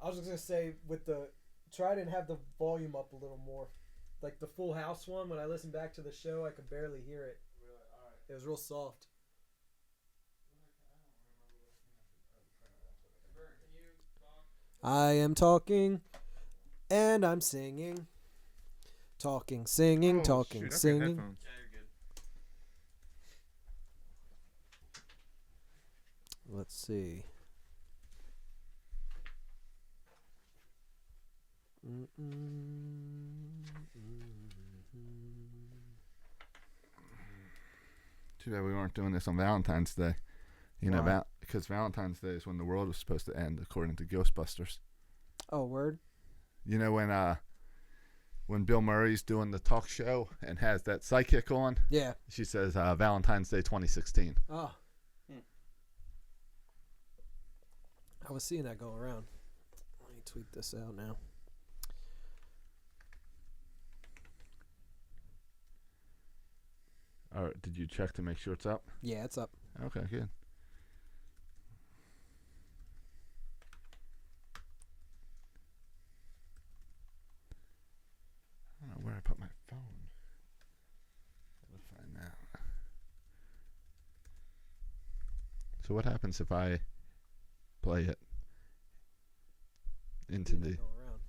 was just gonna say try to have the volume up a little more, like the Full House one. When I listened back to the show, I could barely hear it. Really? All right. It was real soft. I am talking, and I'm singing. Talking, singing, talking, shoot, singing. headphones. Yeah, you're good. Let's see. Too bad we weren't doing this on Valentine's Day. You know, Why? because Valentine's Day is when the world was supposed to end, according to Ghostbusters. Oh, word? You know when Bill Murray's doing the talk show and has that psychic on, Yeah. she says Valentine's Day 2016. Oh. I was seeing that go around. Let me tweet this out now. All right, did you check to make sure it's up? Yeah, it's up. Okay, good. I don't know where I put my phone. We'll find out. So what happens if I play it into Seeing the... that go around.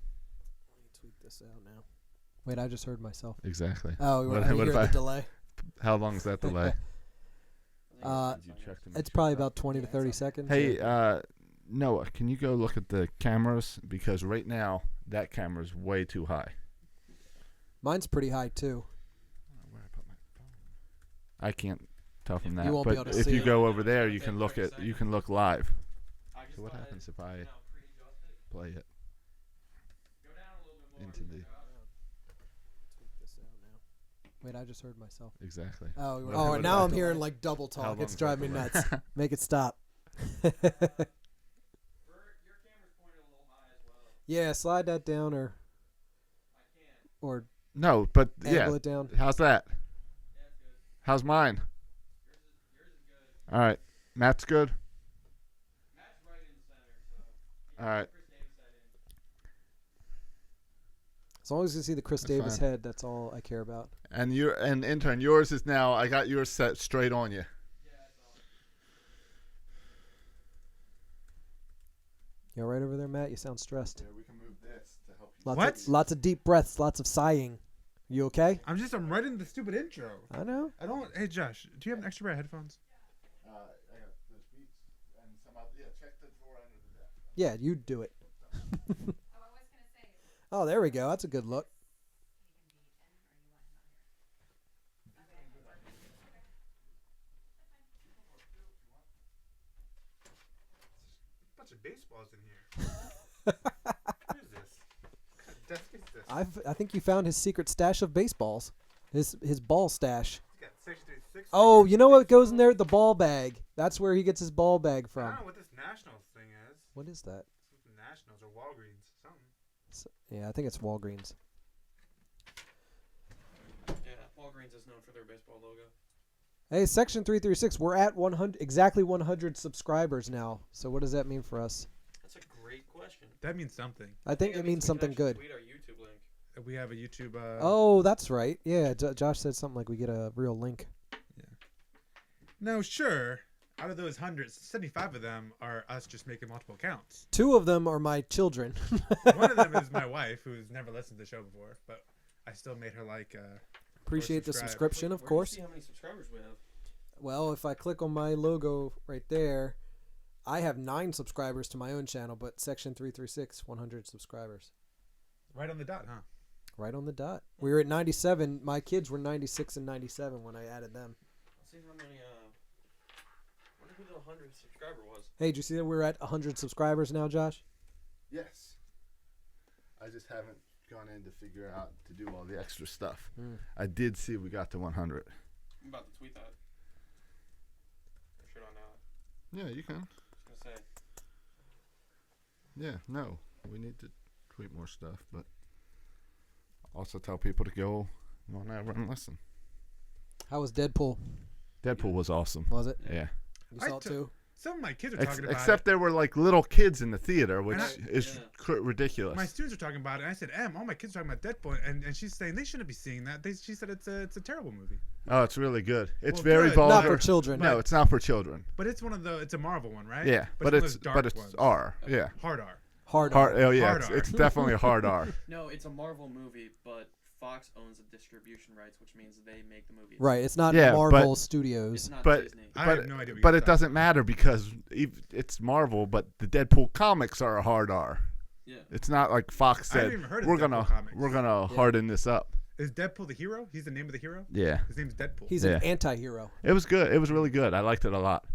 Let me tweet this out now. Wait, I just heard myself. Exactly. Oh, What- I what hear if I- the delay. How long is that delay? Uh, Did you check to make It's sure probably it's up? about 20 to 30 seconds. Hey, Noah, can you go look at the cameras? Because right now, that camera's way too high. Mine's pretty high, too. I don't know where I put my phone. I can't tell from that. You won't be but able to if see you it. go over there, you can look live. So what happens if I play it into the... Tweet this out now. Wait, I just heard myself. Exactly. Oh, What- oh, what and now I'm about- hearing like double How talk. long It's is that driving me delay? nuts. Make it stop. Yeah, slide that down or No, but angle yeah. it down. How's that? How's mine? All right. Matt's good? All right. As long as you see the Chris That's Davis fine. head, that's all I care about. And intern, yours is now, I got yours set straight on you. You all right over there, Matt? You sound stressed. Yeah, we can move this to help you. Lots What? lots of deep breaths, lots of sighing. You okay? I'm writing the stupid intro. I know. I don't. Hey, Josh, do you have an extra pair of headphones? I got those beats and some other, check the drawer under the desk. Yeah, you do it. Oh, there we go. That's a good look. Bunch of baseballs in here. What is this? What kind of desk is this? I think you found his secret stash of baseballs. His ball stash. He's got Section 36. Oh, you know what goes in there? The ball bag. That's where he gets his ball bag I from. don't know what this Nationals thing is. What is that? Something Nationals or Walgreens. Something. Yeah, I think it's Walgreens. Yeah, Walgreens is known for their baseball logo. Hey, Section 336, we're at 100, exactly 100 subscribers now. So what does that mean for us? That's a great question. That means something. I think that it means we can something actually good. Tweet our YouTube link. We have a YouTube. Oh, that's right. Yeah, Josh said something like we get a real link. No, sure. Out of those hundreds, 75 of them are us just making multiple accounts. 2 of them are my children. One of them is my wife, who's never listened to the show before, but I still made her like. Appreciate the subscribe. subscription, of Where do you course. see how many subscribers we have? Well, if I click on my logo right there, I have 9 subscribers to my own channel, but Section 336, 100 subscribers. Right on the dot, huh? Right on the dot. We were at 97. My kids were 96 and 97 when I added them. Let's see how many. Wonder who the 100th subscriber was. Hey, did you see that we're at 100 subscribers now, Josh? Yes. I just haven't gone in to figure out to do all the extra stuff. I did see we got to 100. I'm about to tweet that. Or should I not? Yeah, you can. I was gonna say. Yeah, no. We need to tweet more stuff, but also tell people to go on over and listen. How was Deadpool? Deadpool was awesome. Was it? Yeah. You I saw it t- too? Some of my kids are talking about Except it. there were like little kids in the theater, which is Yeah. ridiculous. My students are talking about it, and I said, all my kids are talking about Deadpool, and she's saying they shouldn't be seeing that. She said it's a terrible movie. Oh, it's really good. It's Well, very good. vulgar. Not for children. No, it's not for children. But it's it's a Marvel one, right? Yeah, but one of it's those dark but it's ones. R. Yeah, Hard R. Hard. hard. Oh yeah, Hard it's, R. it's definitely a hard R. No, it's a Marvel movie, but Fox owns the distribution rights, which means they make the movie. Right. It's not Yeah, Marvel It's Studios. not But- Disney. I But- have no idea. What But you're it talking doesn't about. matter because it's Marvel, but the Deadpool comics are a hard R. Yeah. It's not like Fox I said haven't even heard of we're Deadpool gonna comics. we're gonna harden this up. Is Deadpool the hero? He's the name of the hero. Yeah, His name's Deadpool. He's Yeah. an anti-hero. it was good. It was really good. I liked it a lot.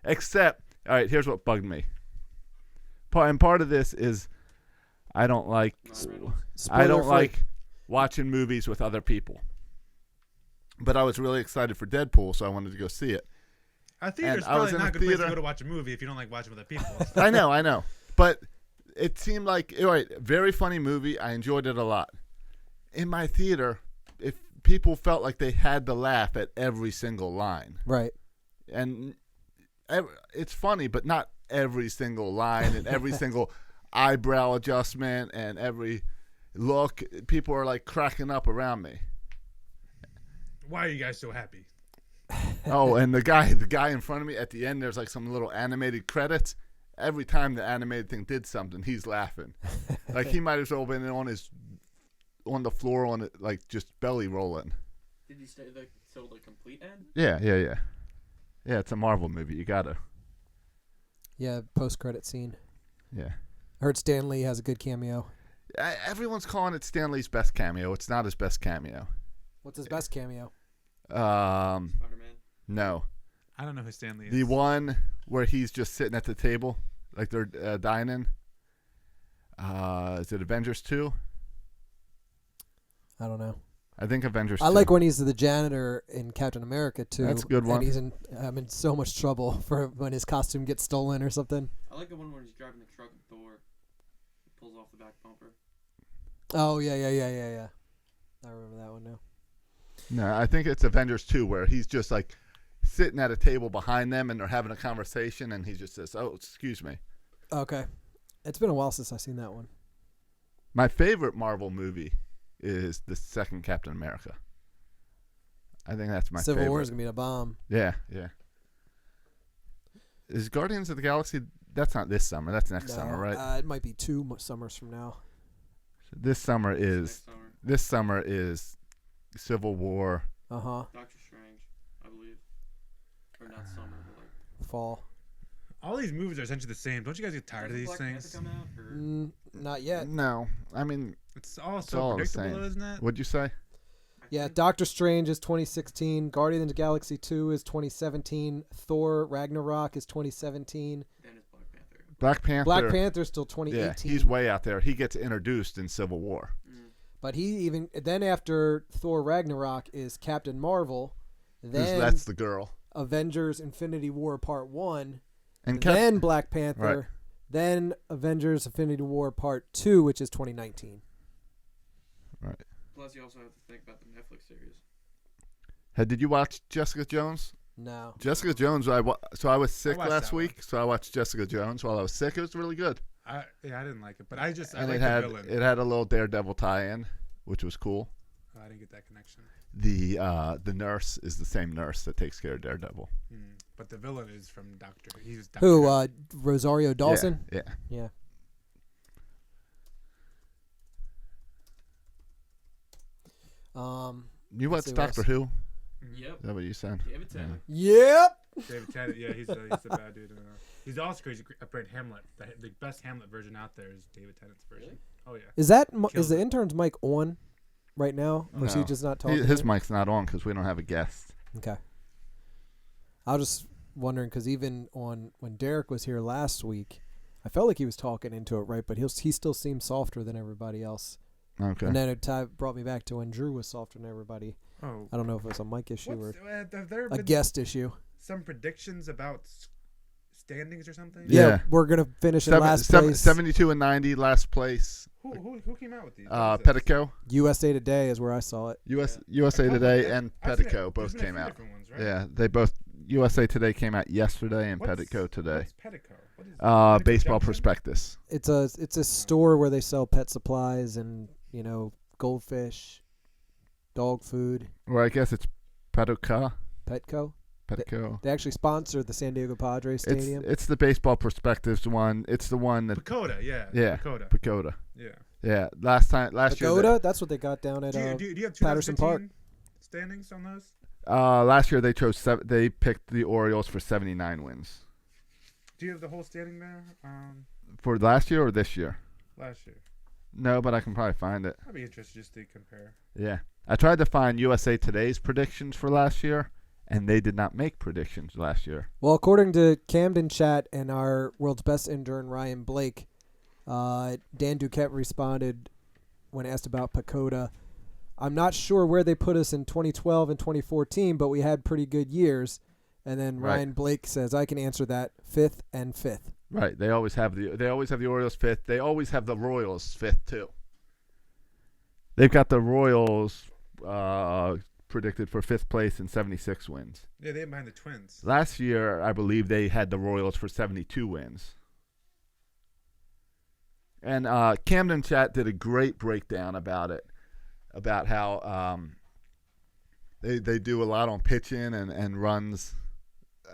Except, all right, here's what bugged me. Part of this is I don't like Ryan Reynolds. I don't Spoiler-free. like watching movies with other people. But I was really excited for Deadpool, so I wanted to go see it. A theater's I was probably in not a a good place to theater- go to watch a movie if you don't like watching with other people. I know. But it seemed like, all right, very funny movie. I enjoyed it a lot. In my theater, if people felt like they had to laugh at every single line. Right. And it's funny, but not every single line and every single eyebrow adjustment and every look. People are like cracking up around me. Why are you guys so happy? Oh, and the guy in front of me at the end, there's like some little animated credits. Every time the animated thing did something, he's laughing. Like he might as well have been on the floor on it, like just belly rolling. Did you stay till the complete end? Yeah. Yeah, it's a Marvel movie. You gotta. Yeah. Post-credit scene. Yeah. I heard Stan Lee has a good cameo. Everyone's calling it Stan Lee's best cameo. It's not his best cameo. What's his best cameo? Spider-Man. No. I don't know who Stanley is. The one where he's just sitting at the table, like they're dining. Is it Avengers 2? I don't know. I think Avengers 2. I like when he's the janitor in Captain America too. That's a good one. And he's in so much trouble for when his costume gets stolen or something. I like the one where he's driving the truck with Thor. He pulls off the back bumper. Oh yeah. I remember that one now. No, I think it's Avengers 2 where he's just like sitting at a table behind them and they're having a conversation and he just says, "Oh, excuse me." Okay. It's been a while since I've seen that one. My favorite Marvel movie is the second Captain America. I think that's my Civil favorite. War is gonna be a bomb. Yeah. Is Guardians of the Galaxy? That's not this summer. That's next summer, right? It might be 2 summers from now. This summer is Next summer. this summer is Civil War. Uh-huh. Doctor Strange, I believe. Or not summer, but like. Fall. All these movies are essentially the same. Don't you guys get tired of Doesn't these Black things? Panther come out, or Not yet. No, I mean, It's all It's so all the predictable, same. isn't it? what'd you say? I Yeah, think- Doctor Strange is 2016. Guardians of the Galaxy 2 is 2017. Thor Ragnarok is 2017. Then it's Black Panther. Black Panther. Black Panther's still Yeah, 2018. he's way out there. He gets introduced in Civil War. But then after Thor Ragnarok is Captain Marvel, then That's the girl. Avengers Infinity War Part 1, And then Black Panther, Right. then Avengers Infinity War Part 2, which is 2019. Plus, you also have to think about the Netflix series. Did you watch Jessica Jones? No. Jessica Jones. So I was sick watched last that one. week, so I watched Jessica Jones while I was sick. It was really good. I didn't like it, but I And like it the had villain. it had a little Daredevil tie-in, which was cool. Oh, I didn't get that connection. The nurse is the same nurse that takes care of Daredevil. But the villain is from Doctor. He's Doctor. Who? Rosario Dawson? Yeah. Yeah. You Let's watched see what Doctor else. Who? Yep. Is that what you said? David Tennant. Yep. David Tennant. Yeah, he's a bad dude. He's also crazy. I played Hamlet. The best Hamlet version out there is David Tennant's version. Really? Oh yeah. Is the Killed it. intern's mic on right now, or is he No. just not talking? His to mic's not on because we don't have a guest. Okay. I was just wondering because even when Derek was here last week, I felt like he was talking into it, right? But he still seemed softer than everybody else. Okay. And then it brought me back to when Drew was softer than everybody. Oh. I don't know if it was a mic issue or Have there a been guest issue. some predictions about standings or something? Yeah. We're gonna finish in last place. 72 and 90, last place. Who came out with these? What is this? Pettico, USA Today is where I saw it. USA I Today, thought- and I've seen it. Pettico There's both been a came few out. different ones, right? Yeah, they both USA Today came out yesterday and What's- Pettico today. What's Pettico? What is Pettico Baseball Junction? prospectus. It's a store where they sell pet supplies and goldfish, dog food. Or I guess it's Pettico. Petco. Pettico. They actually sponsor the San Diego Padres stadium. It's the baseball prospectus one. It's the one that Pagoda, yeah. Yeah. Pagoda. Pagoda. Yeah. Yeah, last year. Pagoda. That's what they got down at. Do you have Patterson 2015 Park. standings on those? Last year they chose they picked the Orioles for 79 wins. Do you have the whole standing there? For last year or this year? Last year. No, but I can probably find it. I'd be interested just to compare. Yeah. I tried to find USA Today's predictions for last year, and they did not make predictions last year. Well, according to Camden Chat and our world's best intern Ryan Blake, Dan Duquette responded when asked about Pagoda. I'm not sure where they put us in 2012 and 2014, but we had pretty good years. And then Right. Ryan Blake says, I can answer that 5th and 5th. Right. They always have the Orioles 5th. They always have the Royals 5th too. They've got the Royals predicted for 5th place and 76 wins. Yeah, they're behind the Twins. Last year, I believe they had the Royals for 72 wins. And Camden Chat did a great breakdown about it, about how they do a lot on pitching and runs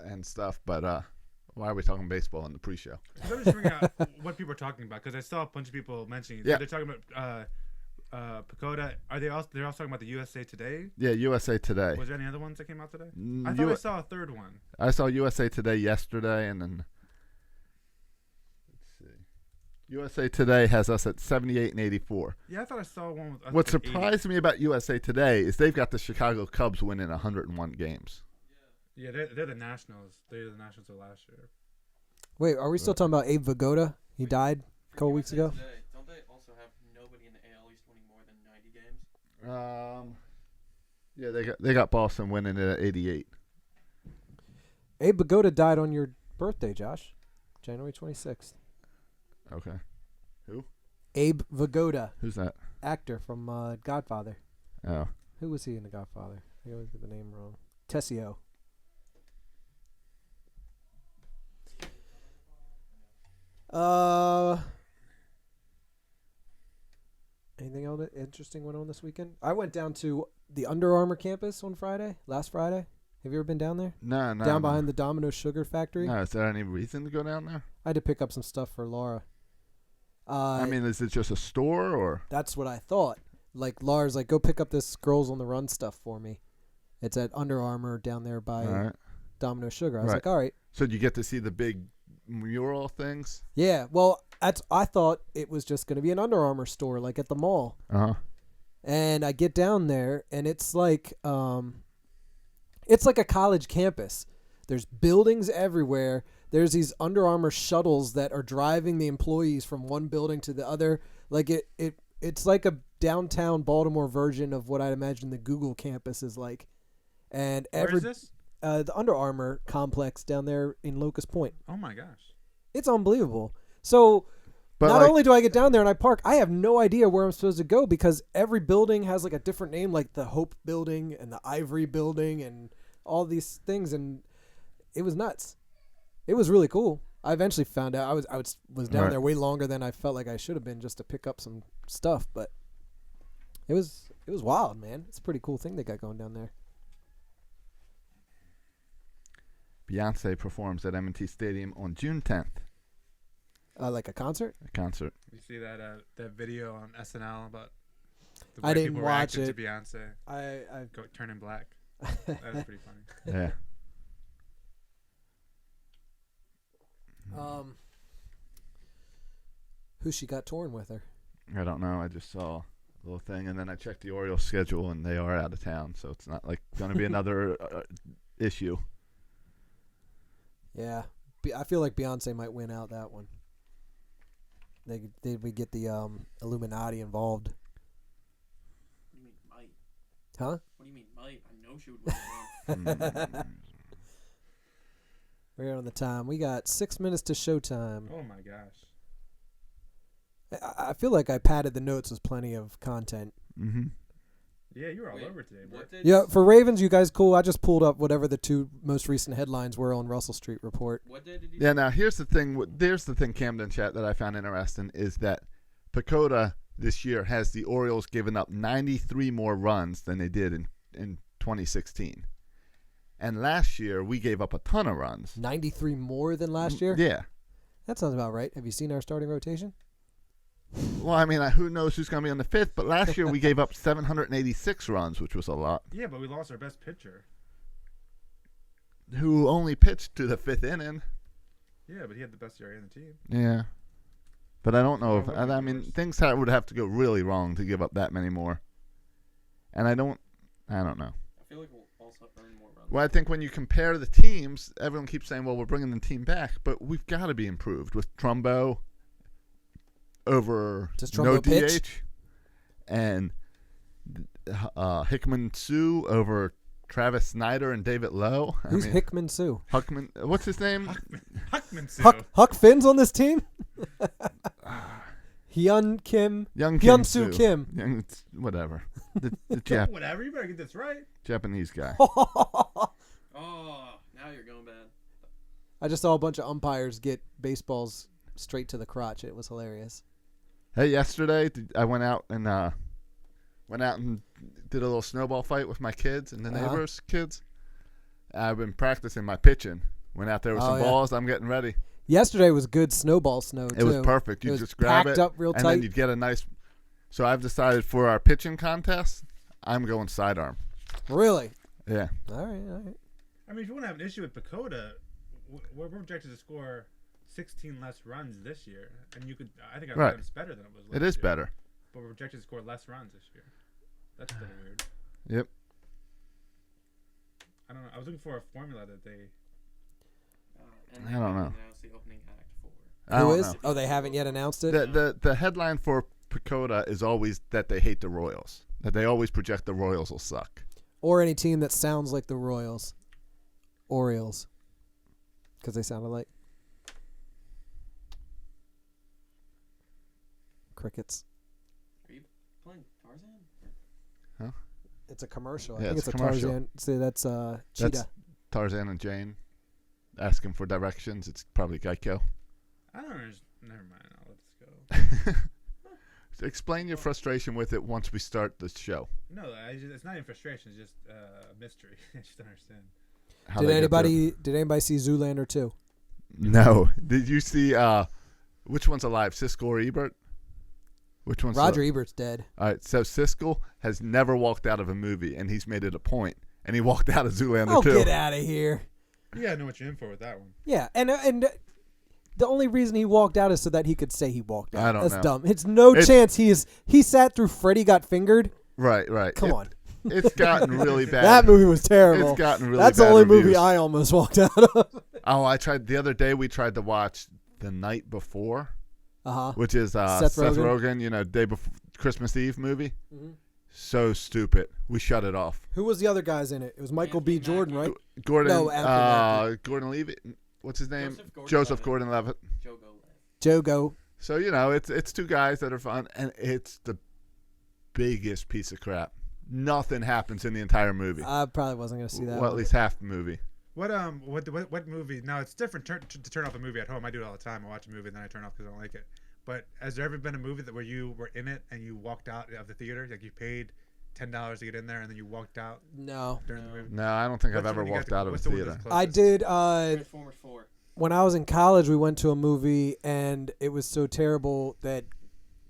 and stuff. But why are we talking baseball in the pre-show? So I'm just figuring out what people are talking about because I saw a bunch of people mentioning. Yeah. They're talking about Pagoda. They're also talking about the USA Today. Yeah, USA Today. Was there any other ones that came out today? Mm, I thought I saw a third one. I saw USA Today yesterday, and then let's see. USA Today has us at 78 and 84. Yeah, I thought I saw one with us What at 80. surprised me about USA Today is they've got the Chicago Cubs winning 101 games. Yeah, they're the Nationals. They're the Nationals of last year. Wait, are we still talking about Abe Vigoda? He died a couple weeks ago. Today, don't they also have nobody in the AL East winning more than 90 games? Yeah, they got Boston winning it at 88. Abe Vigoda died on your birthday, Josh. January 26th. Okay. Abe Vigoda, Who's that? actor from Godfather. Oh. Who was he in The Godfather? I always get the name wrong. Tessio. Anything else interesting went on this weekend? I went down to the Under Armour campus on last Friday. Have you ever been down there? No. Down behind the Domino Sugar Factory? No, is there any reason to go down there? I had to pick up some stuff for Laura. I mean, is it just a store or? That's what I thought. Like, Laura's like, go pick up this Girls on the Run stuff for me. It's at Under Armour down there by All right. Domino Sugar. I was Right. like, all right. So did you get to see the big mural things? Yeah, well, I thought it was just going to be an Under Armour store, like at the mall. Uh-huh. And I get down there, and it's like a college campus. There's buildings everywhere. There's these Under Armour shuttles that are driving the employees from one building to the other. Like it's like a downtown Baltimore version of what I'd imagine the Google campus is like. And Where is this? the Under Armour complex down there in Locust Point. Oh my gosh. It's unbelievable. So But not like, only do I get down there and I park, I have no idea where I'm supposed to go because every building has like a different name, like the Hope Building and the Ivory Building and all these things, and it was nuts. It was really cool. I eventually found out I was down Right. there way longer than I felt like I should have been just to pick up some stuff, but it was wild, man. It's a pretty cool thing they got going down there. Beyonce performs at M&T Stadium on June 10th. Like a concert? A concert. You see that video on SNL about the I way didn't people watch reacted it. to Beyonce I turning black? That was pretty funny. Yeah. Who she got touring with her? I don't know. I just saw a little thing, and then I checked the Orioles schedule, and they are out of town, so it's not like going to be another issue. Yeah, I feel like Beyonce might win out that one. They would get the Illuminati involved. What do you mean might? Huh? What do you mean might? I know she would win. We're on the time. We got 6 minutes to showtime. Oh my gosh. I feel like I padded the notes with plenty of content. Mm-hmm. Yeah, you were all Wait, over today, bro. what did Yeah, for Ravens, you guys cool. I just pulled up whatever the 2 most recent headlines were on Russell Street Report. what day did you? Yeah. Now here's the thing. There's the thing, Camden chat, that I found interesting is that Pacoda this year has the Orioles given up 93 more runs than they did in 2016, and last year we gave up a ton of runs. 93 more than last year? Yeah. That sounds about right. Have you seen our starting rotation? Well, I mean, who knows who's going to be on the fifth? But last year we gave up 786 runs, which was a lot. Yeah, but we lost our best pitcher. Who only pitched to the 5th inning? Yeah, but he had the best ERA in the team. Yeah. But I don't know if Well, what I would be mean worse? things would have to go really wrong to give up that many more. And I don't know. I feel like we'll also earn more runs. Well, I think when you compare the teams, everyone keeps saying, "Well, we're bringing the team back," but we've got to be improved with Trumbo over Does no Trumbo pitch? DH and Hickman Sue over Travis Snyder and David Lowe. Who's Hickman Sue? Huckman? What's his name? Huckman Sue. Huck Finn's on this team? Hyun Kim. Young Hyun Soo Kim. Young, it's whatever. The Jap- Whatever, you better get this right. Japanese guy. Oh, now you're going bad. I just saw a bunch of umpires get baseballs straight to the crotch. It was hilarious. Hey, yesterday I went out and did a little snowball fight with my kids and the Uh-huh. neighbors' kids. I've been practicing my pitching. Went out there with Oh, some yeah. balls. I'm getting ready. Yesterday was good snowball snow, too. It was perfect. It You was just grab packed it up real and tight. then you'd get a nice. So I've decided for our pitching contest, I'm going sidearm. Really? Yeah. All right. I mean, if you want to have an issue with Pacoda, we're projected to score 16 less runs this year, and you could. I think Right. it's better than it was. It last is year. better. But we're projected to score less runs this year. That's kind of weird. Yep. I don't know. I was looking for a formula that they. And I they don't haven't know. announced the opening act for. I Who don't is? know. Oh, they haven't yet announced it? The headline for Pacoda is always that they hate the Royals. That they always project the Royals will suck. Or any team that sounds like the Royals. Orioles. Because they sound alike. Crickets. Are you playing Tarzan? It's a commercial. Yeah, I think it's it's a a commercial. Tarzan. See, that's Cheetah. That's Tarzan and Jane asking for directions. It's probably Geico. I don't know. Never mind. I'll let this go. Explain your frustration with it once we start the show. No, it's not even frustration. It's just a mystery. I just don't understand. How Did they get anybody see Zoolander 2? there. No. Did you see which one's alive, Siskel or Ebert? Which one's Roger Ebert's dead. All right, so Siskel has never walked out of a movie, and he's made it a point. And he walked out of Zoolander Oh, too. get out of here. You gotta know what you're in for with that one. Yeah, and the only reason he walked out is so that he could say he walked out. I don't That's know. dumb. It's no It's- chance he sat through Freddy Got Fingered. Right. Come on. It's gotten really bad. That movie was terrible. It's gotten really That's bad the only reviews. movie I almost walked out of. Oh, I tried the other day. We tried to watch The Night Before, Uh-huh. which is Seth Seth Rogen. Rogen. Day before Christmas Eve movie. Mhm. So stupid. We shut it off. Who was the other guys in it? It was Michael B. Anthony Jordan, Mackie. right? Gordon. No, Anthony Gordon Levitt. What's his name? Joseph Joseph Gordon-Levitt. Gordon-Levitt. Joe Go. Jogo. So it's two guys that are fun, and it's the biggest piece of crap. Nothing happens in the entire movie. I probably wasn't going to see that Well, at one. least half the movie. What movie? Now it's different to turn off a movie at home. I do it all the time. I watch a movie and then I turn off because I don't like it. But has there ever been a movie where you were in it and you walked out of the theater, like you paid $10 to get in there and then you walked out No. during the movie? No, I don't think I've What's the ever one you got walked to- out of a what's the one theater. that's I closest? did. Transformers 4. When I was in college, we went to a movie, and it was so terrible that,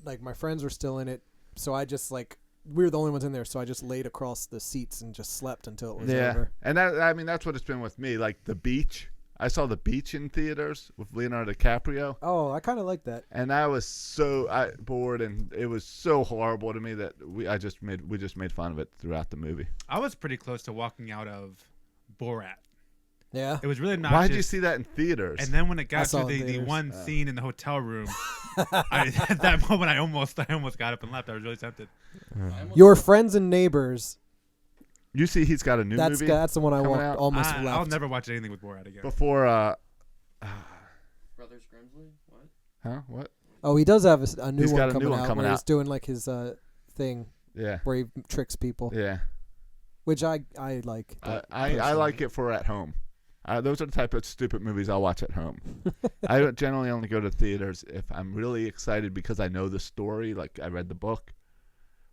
like, my friends were still in it. So I just, like, we were the only ones in there, so I just laid across the seats and just slept until it was Yeah, over. and that's what it's been with me. Like The Beach. I saw The Beach in theaters with Leonardo DiCaprio, Oh, I kind of like that. and I was so bored, and it was so horrible to me that we just made fun of it throughout the movie. I was pretty close to walking out of Borat. Yeah. It was really not. Why did you see that in theaters? And then when it I got saw to it in the theaters. one scene in the hotel room, at that moment I almost got up and left. I was really tempted. Your Friends and Neighbors. you see, he's got a new That's movie the one I coming out? almost left. I'll never watch anything with Borat again. before. Brothers Grimsley? What? Huh? What? Oh, he does have a new He's one got a coming new one out coming where he's out. doing like his thing. Yeah. where he tricks people, Yeah. which I like. I like it for at home. Those are the type of stupid movies I'll watch at home. I generally only go to theaters if I'm really excited because I know the story, like I read the book,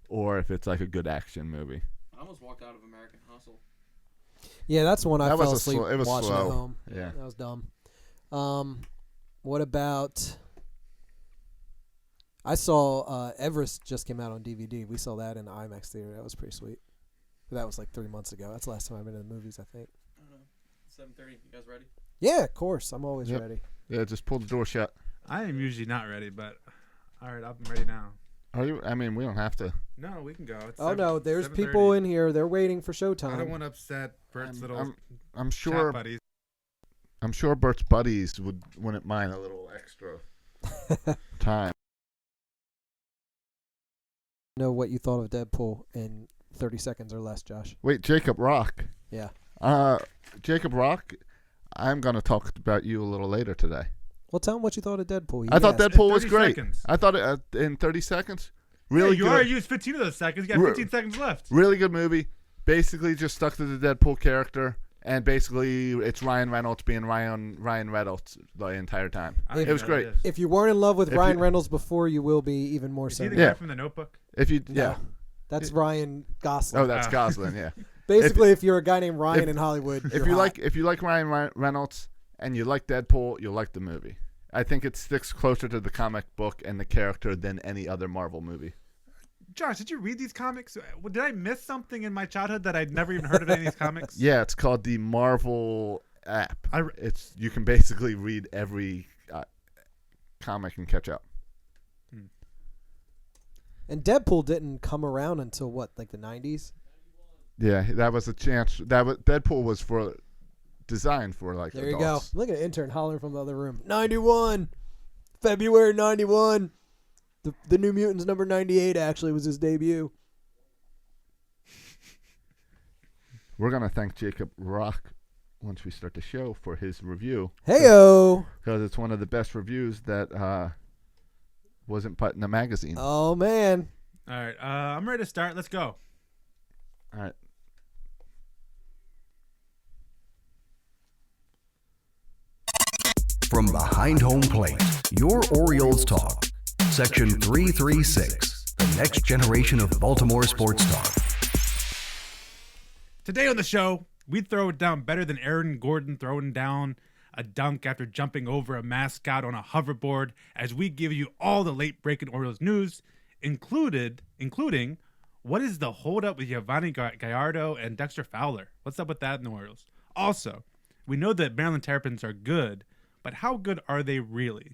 or if it's like a good action movie. I almost walked out of American Hustle. Yeah, that's one I That was fell a asleep it was watching slow. at home. Yeah. That was dumb. What about? I saw Everest just came out on DVD. We saw that in the IMAX theater. That was pretty sweet. But that was like 3 months ago. That's the last time I've been to the movies, I think. I don't know. 7:30. You guys ready? Yeah, of course. I'm always Yep. ready. Yeah, just pull the door shut. I am usually not ready, but all right, I'm ready now. Are you? I mean, we don't have to. No, we can go. It's Oh no, there's people in here. They're waiting for showtime. I don't want to upset Bert's little I'm chat sure. buddies. I'm sure Bert's buddies wouldn't mind a little extra time. Know what you thought of Deadpool in 30 seconds or less, Josh. Wait, Jacob Rock. Yeah. Jacob Rock. I'm gonna talk about you a little later today. Well, tell them what you thought of Deadpool. You I thought asked. Deadpool was 30 great. seconds. I thought it in 30 seconds. Really you good. already used 15 of those seconds. You got 15 seconds left. Really good movie. Basically, just stuck to the Deadpool character, and basically, it's Ryan Reynolds being Ryan Reynolds the entire time. I don't It was even know great. what it is. If you weren't in love with If Ryan you- Reynolds before, you will be even more Is so. he the now. Yeah. guy from The Notebook? If you, No, yeah. that's Ryan Gosling. Oh, that's Ah. Gosling. Yeah. Basically, if you're a guy named Ryan if- in Hollywood, If you're you hot. like Ryan Reynolds and you like Deadpool, you'll like the movie. I think it sticks closer to the comic book and the character than any other Marvel movie. Josh, did you read these comics? Did I miss something in my childhood that I'd never even heard of any of these comics? Yeah, it's called the Marvel app. I- It's you can basically read every comic and catch up. And Deadpool didn't come around until what, like the 90s? Yeah, that was a chance. Deadpool was designed for like There adults. you go. Look at an intern hollering from the other room. 91. February 91. The New Mutants number 98 actually was his debut. We're gonna thank Jacob Rock once we start the show for his review. Heyo. Because it's one of the best reviews that wasn't put in a magazine. Oh, man. All right, I'm ready to start. Let's go. All right. From behind home plate, your Orioles talk. Section 336, the next generation of Baltimore sports talk. Today on the show, we throw it down better than Aaron Gordon throwing down a dunk after jumping over a mascot on a hoverboard as we give you all the late-breaking Orioles news, including what is the holdup with Giovanni Gallardo and Dexter Fowler? What's up with that in the Orioles? Also, we know that Maryland Terrapins are good, but how good are they really?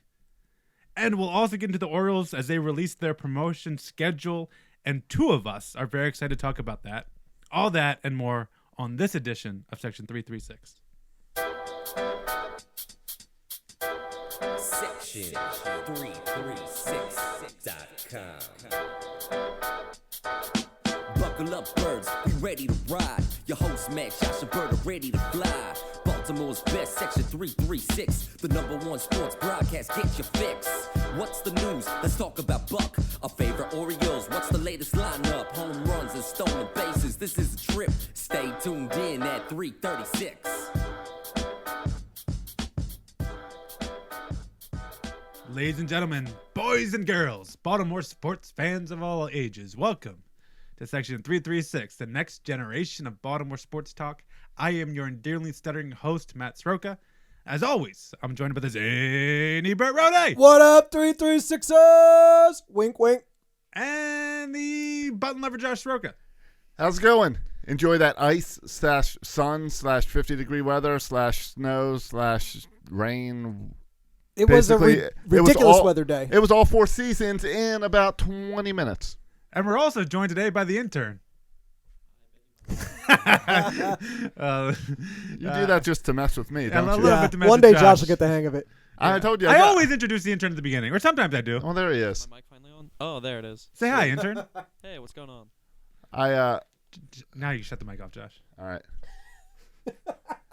And we'll also get into the Orioles as they release their promotion schedule, and two of us are very excited to talk about that. All that and more on this edition of Section 336. Section 336.com. Buckle up, birds, we ready to ride. Your host, Max Josh and Bird, are ready to fly. Baltimore's best, Section 336, the #1 sports broadcast. Get your fix. What's the news? Let's talk about Buck, our favorite Orioles. What's the latest lineup? Home runs and stolen bases. This is a trip. Stay tuned in at 336. Ladies and gentlemen, boys and girls, Baltimore sports fans of all ages, welcome to Section 336, the next generation of Baltimore sports talk. I am your endearingly stuttering host, Matt Sroka. As always, I'm joined by the zany Bert Rode What up, 336ers? Wink, wink. and the button lover Josh Sroka. How's it going? Enjoy that ice / sun / 50-degree weather / snow / rain. It was a Basically, it was ridiculous all- weather day. It was all 4 seasons in about 20 minutes. And we're also joined today by the intern. You do that just to mess with me, a don't little you? bit Yeah, to mess one with day Josh Josh. will get the hang of it. I told you. I got- always introduce the intern at the beginning, or sometimes I do. Oh, there he is. My mic finally on? Oh, there it is. Say hi, intern. Hey, what's going on? Now you shut the mic off, Josh. All right.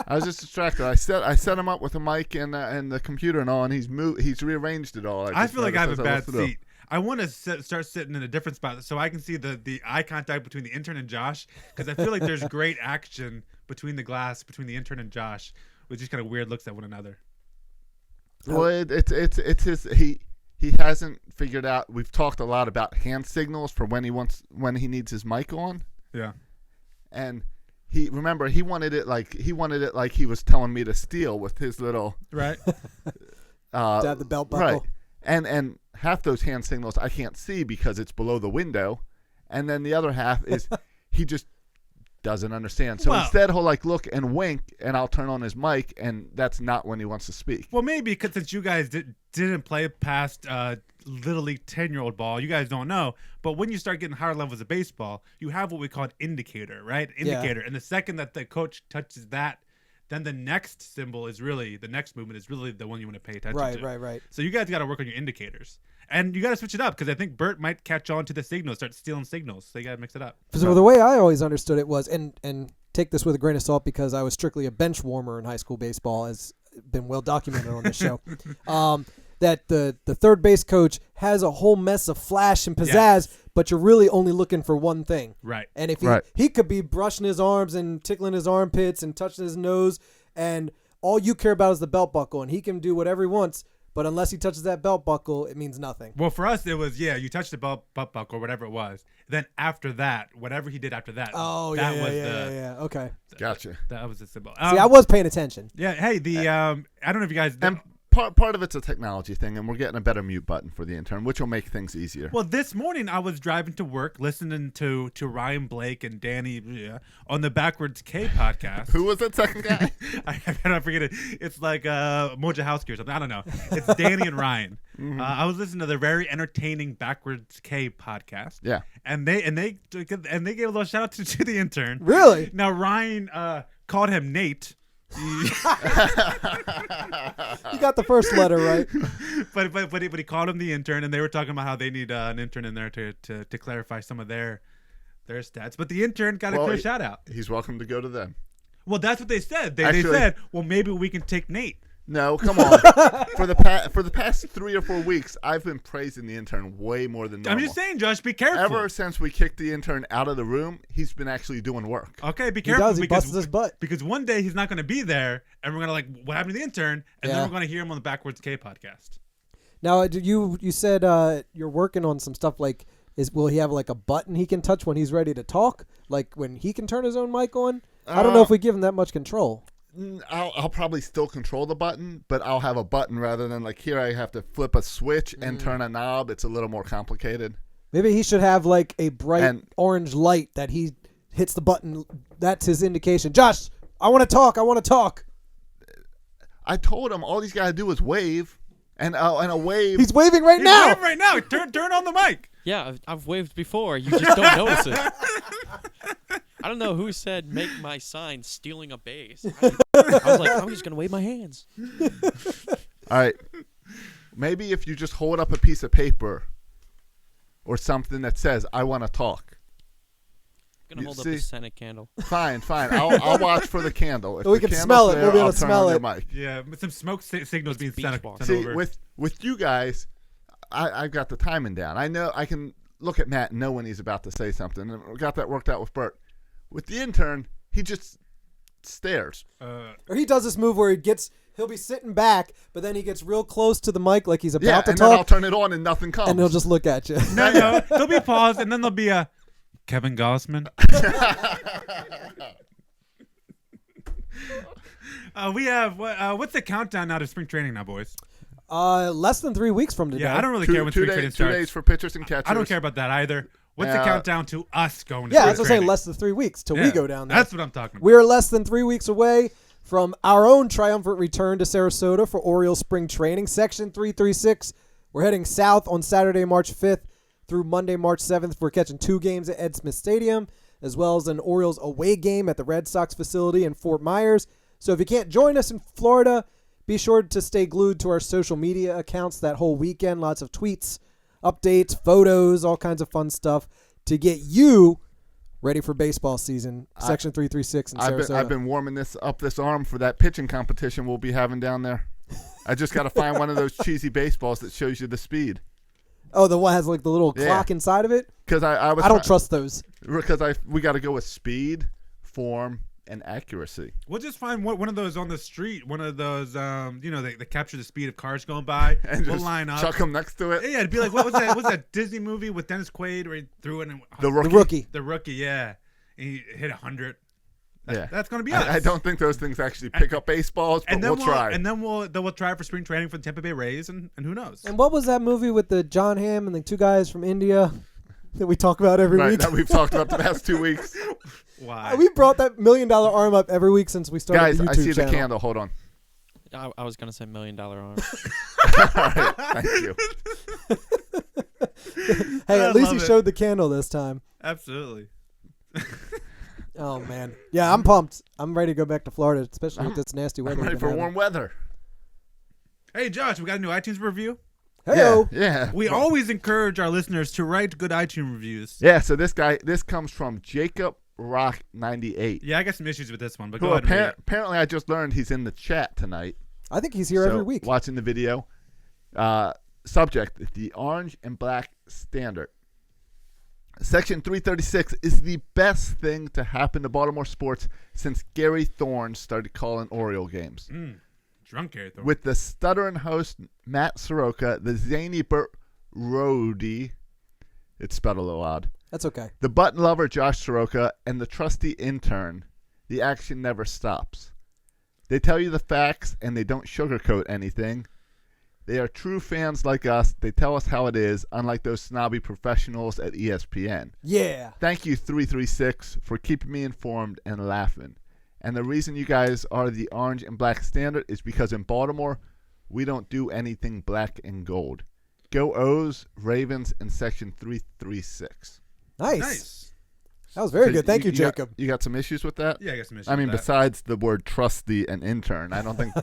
I was just distracted. I set him up with a mic and the computer and all, and he's rearranged it all. I feel like I have a bad seat. seat. I want to start sitting in a different spot so I can see the eye contact between the intern and Josh, because I feel like there's great action between the intern and Josh, with just kind of weird looks at one another. Well, it's his he hasn't figured out. We've talked a lot about hand signals for when he needs his mic on. Yeah, and he wanted it like he was telling me to steal with his little right. Dab the belt buckle. Right, and half those hand signals I can't see because it's below the window, and then the other half is he just doesn't understand. So instead he'll like look and wink, and I'll turn on his mic, and that's not when he wants to speak. Well, maybe because since you guys didn't play past Little League 10-year-old ball, you guys don't know. But when you start getting higher levels of baseball, you have what we call an indicator, right? Indicator. Yeah. And the second that the coach touches that, then the next movement is really the one you want to pay attention to. Right. So you guys got to work on your indicators. And you got to switch it up, because I think Bert might catch on to the signals, start stealing signals. So you got to mix it up. So the way I always understood it was, and take this with a grain of salt because I was strictly a bench warmer in high school baseball, as been well documented on this show, that the third base coach has a whole mess of flash and pizzazz, but you're really only looking for one thing. Right. And if he could be brushing his arms and tickling his armpits and touching his nose, and all you care about is the belt buckle, and he can do whatever he wants. But unless he touches that belt buckle, it means nothing. Well, for us, it was, you touched the belt buckle or whatever it was. Then after that, whatever he did after that, okay. Gotcha. That was the symbol. See, I was paying attention. Yeah, hey, I don't know if you guys... Part of it's a technology thing, and we're getting a better mute button for the intern, which will make things easier. Well, this morning I was driving to work listening to Ryan Blake and Danny on the Backwards K podcast. Who was that second guy? I cannot forget it. It's like Mojahowski or something. I don't know. It's Danny and Ryan. Mm-hmm. I was listening to their very entertaining Backwards K podcast. Yeah, and they gave a little shout out to the intern. Really? Now Ryan called him Nate. You got the first letter right, but he called him the intern, and they were talking about how they need an intern in there to clarify some of their stats. But the intern got a clear shout out. He's welcome to go to them. Well, that's what they said. They said, well, maybe we can take Nate. No, come on. For the past 3 or 4 weeks, I've been praising the intern way more than normal. I'm just saying, Josh, be careful. Ever since we kicked the intern out of the room, he's been actually doing work. Okay, be careful. He busts his butt. Because one day he's not going to be there, and we're going to what happened to the intern? And then we're going to hear him on the Backwards K podcast. Now, you said you're working on some stuff like, will he have like a button he can touch when he's ready to talk? Like when he can turn his own mic on? I don't know if we give him that much control. I'll probably still control the button, but I'll have a button rather than like here I have to flip a switch and turn a knob. It's a little more complicated. Maybe he should have like a bright orange light that he hits the button. That's his indication. Josh, I want to talk. I told him all he's got to do is wave, and a wave. He's waving right now. Waving right now. Turn on the mic. Yeah, I've waved before. You just don't notice it. I don't know who said make my sign stealing a base. I was like, I'm just going to wave my hands. All right. Maybe if you just hold up a piece of paper or something that says, I want to talk. I'm going to hold up the Senate candle. Fine. I'll watch for the candle. If we can smell it. We'll be able to smell it. Yeah, with some smoke signals being sent over. See, with you guys, I've got the timing down. I know I can look at Matt and know when he's about to say something. And we got that worked out with Bert. With the intern, he just stares. Or he does this move where he'll be sitting back, but then he gets real close to the mic like he's about to talk. And then I'll turn it on and nothing comes. And he'll just look at you. No, there'll be a pause, and then there'll be a Kevin Gossman. We have what's the countdown now to spring training now, boys? Less than 3 weeks from today. Yeah, I don't really care when spring training starts. 2 days for pitchers and catchers. I don't care about that either. What's the countdown to us going to spring training? Yeah, I was saying less than 3 weeks till we go down there. That's what I'm talking about. We're less than 3 weeks away from our own triumphant return to Sarasota for Orioles spring training. Section 336. We're heading south on Saturday, March 5th through Monday, March 7th. We're catching 2 games at Ed Smith Stadium, as well as an Orioles away game at the Red Sox facility in Fort Myers. So if you can't join us in Florida, be sure to stay glued to our social media accounts that whole weekend. Lots of tweets, updates, photos, all kinds of fun stuff to get you ready for baseball season. Section 336 in Sarasota. I've been warming this arm for that pitching competition we'll be having down there. I just got to find one of those cheesy baseballs that shows you the speed. Oh, the one has like the little Yeah. clock inside of it. Because I was I don't trust those. because we got to go with speed, form, and accuracy. We'll just find one of those on the street. One of those, they capture the speed of cars going by. And we'll just line up. chuck them next to it. Yeah, it'd be like what was that? What was that Disney movie with Dennis Quaid where he threw it in The Rookie. The rookie. The Rookie? Yeah, and he hit 100. Yeah. That's gonna be us. I don't think those things actually pick up baseballs, but And then we'll try. And then we'll try for spring training for the Tampa Bay Rays, and who knows? And what was that movie with the John Hamm and the two guys from India that we talk about every right, week? that we've talked about the past 2 weeks. Why? We brought that $1 million arm up every week since we started Guys, the YouTube I see channel. the candle. Hold on. I was gonna say $1 million arm. All right, thank you. Hey, I at least love he it. showed the candle this time. Absolutely. Oh man, yeah, I'm pumped. I'm ready to go back to Florida, especially with this nasty weather. I'm ready we've for been warm weather. Hey, Josh, we got a new iTunes review. having. Heyo. Yeah. We always encourage our listeners to write good iTunes reviews. Yeah, so this comes from Jacob Rock 98. Yeah, I got some issues with this one, but Who go ahead and read it. apparently I just learned he's in the chat tonight. I think he's here So, every week. watching the video. Subject, the orange and black standard. Section 336 is the best thing to happen to Baltimore sports since Gary Thorne started calling Oriole games. Drunk Gary Thorne. With the stuttering host Matt Soroka, the zany Burt Rody, it's spelled a little odd, That's okay. the button lover Josh Soroka, and the trusty intern, the action never stops. They tell you the facts and they don't sugarcoat anything. They are true fans like us. They tell us how it is, unlike those snobby professionals at ESPN. Yeah. Thank you, 336, for keeping me informed and laughing. And the reason you guys are the orange and black standard is because in Baltimore, we don't do anything black and gold. Go O's, Ravens, and Section 336. Nice. That was very So good. Thank you, Jacob. You got some issues with that? Yeah, I got some issues I mean, with that. besides the word trusty and intern, I don't think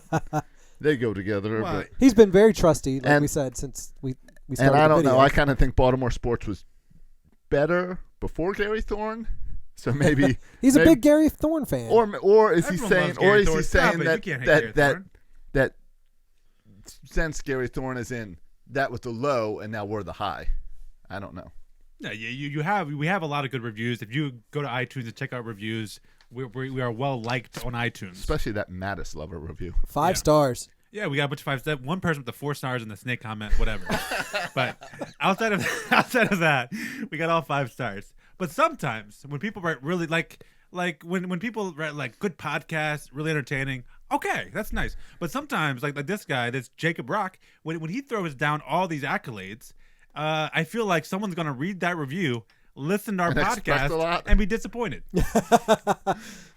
they go together. Well, But, He's been very trusty, like And- we said, since we and started I the don't video. know. I kind of think Baltimore sports was better before Gary Thorne. So maybe He's a maybe- big Gary Thorne fan. or is he Everyone saying loves Gary Thorne. Stop saying it. that You can't hate Gary that Thorne. that since Gary Thorne is in, that was the low and now we're the high. I don't know. Yeah, we have a lot of good reviews. If you go to iTunes and check out reviews, we are well liked on iTunes. Especially that Mattis Lover review. 5 yeah. stars. Yeah, we got a bunch of 5 stars. One person with the 4 stars and the snake comment, whatever. But outside of that, we got all 5 stars. But sometimes when people write really like when people write like good podcasts, really entertaining, okay, that's nice. But sometimes like this guy, this Jacob Rock, when he throws down all these accolades, I feel like someone's gonna read that review, listen to our And expect a lot. podcast, and be disappointed.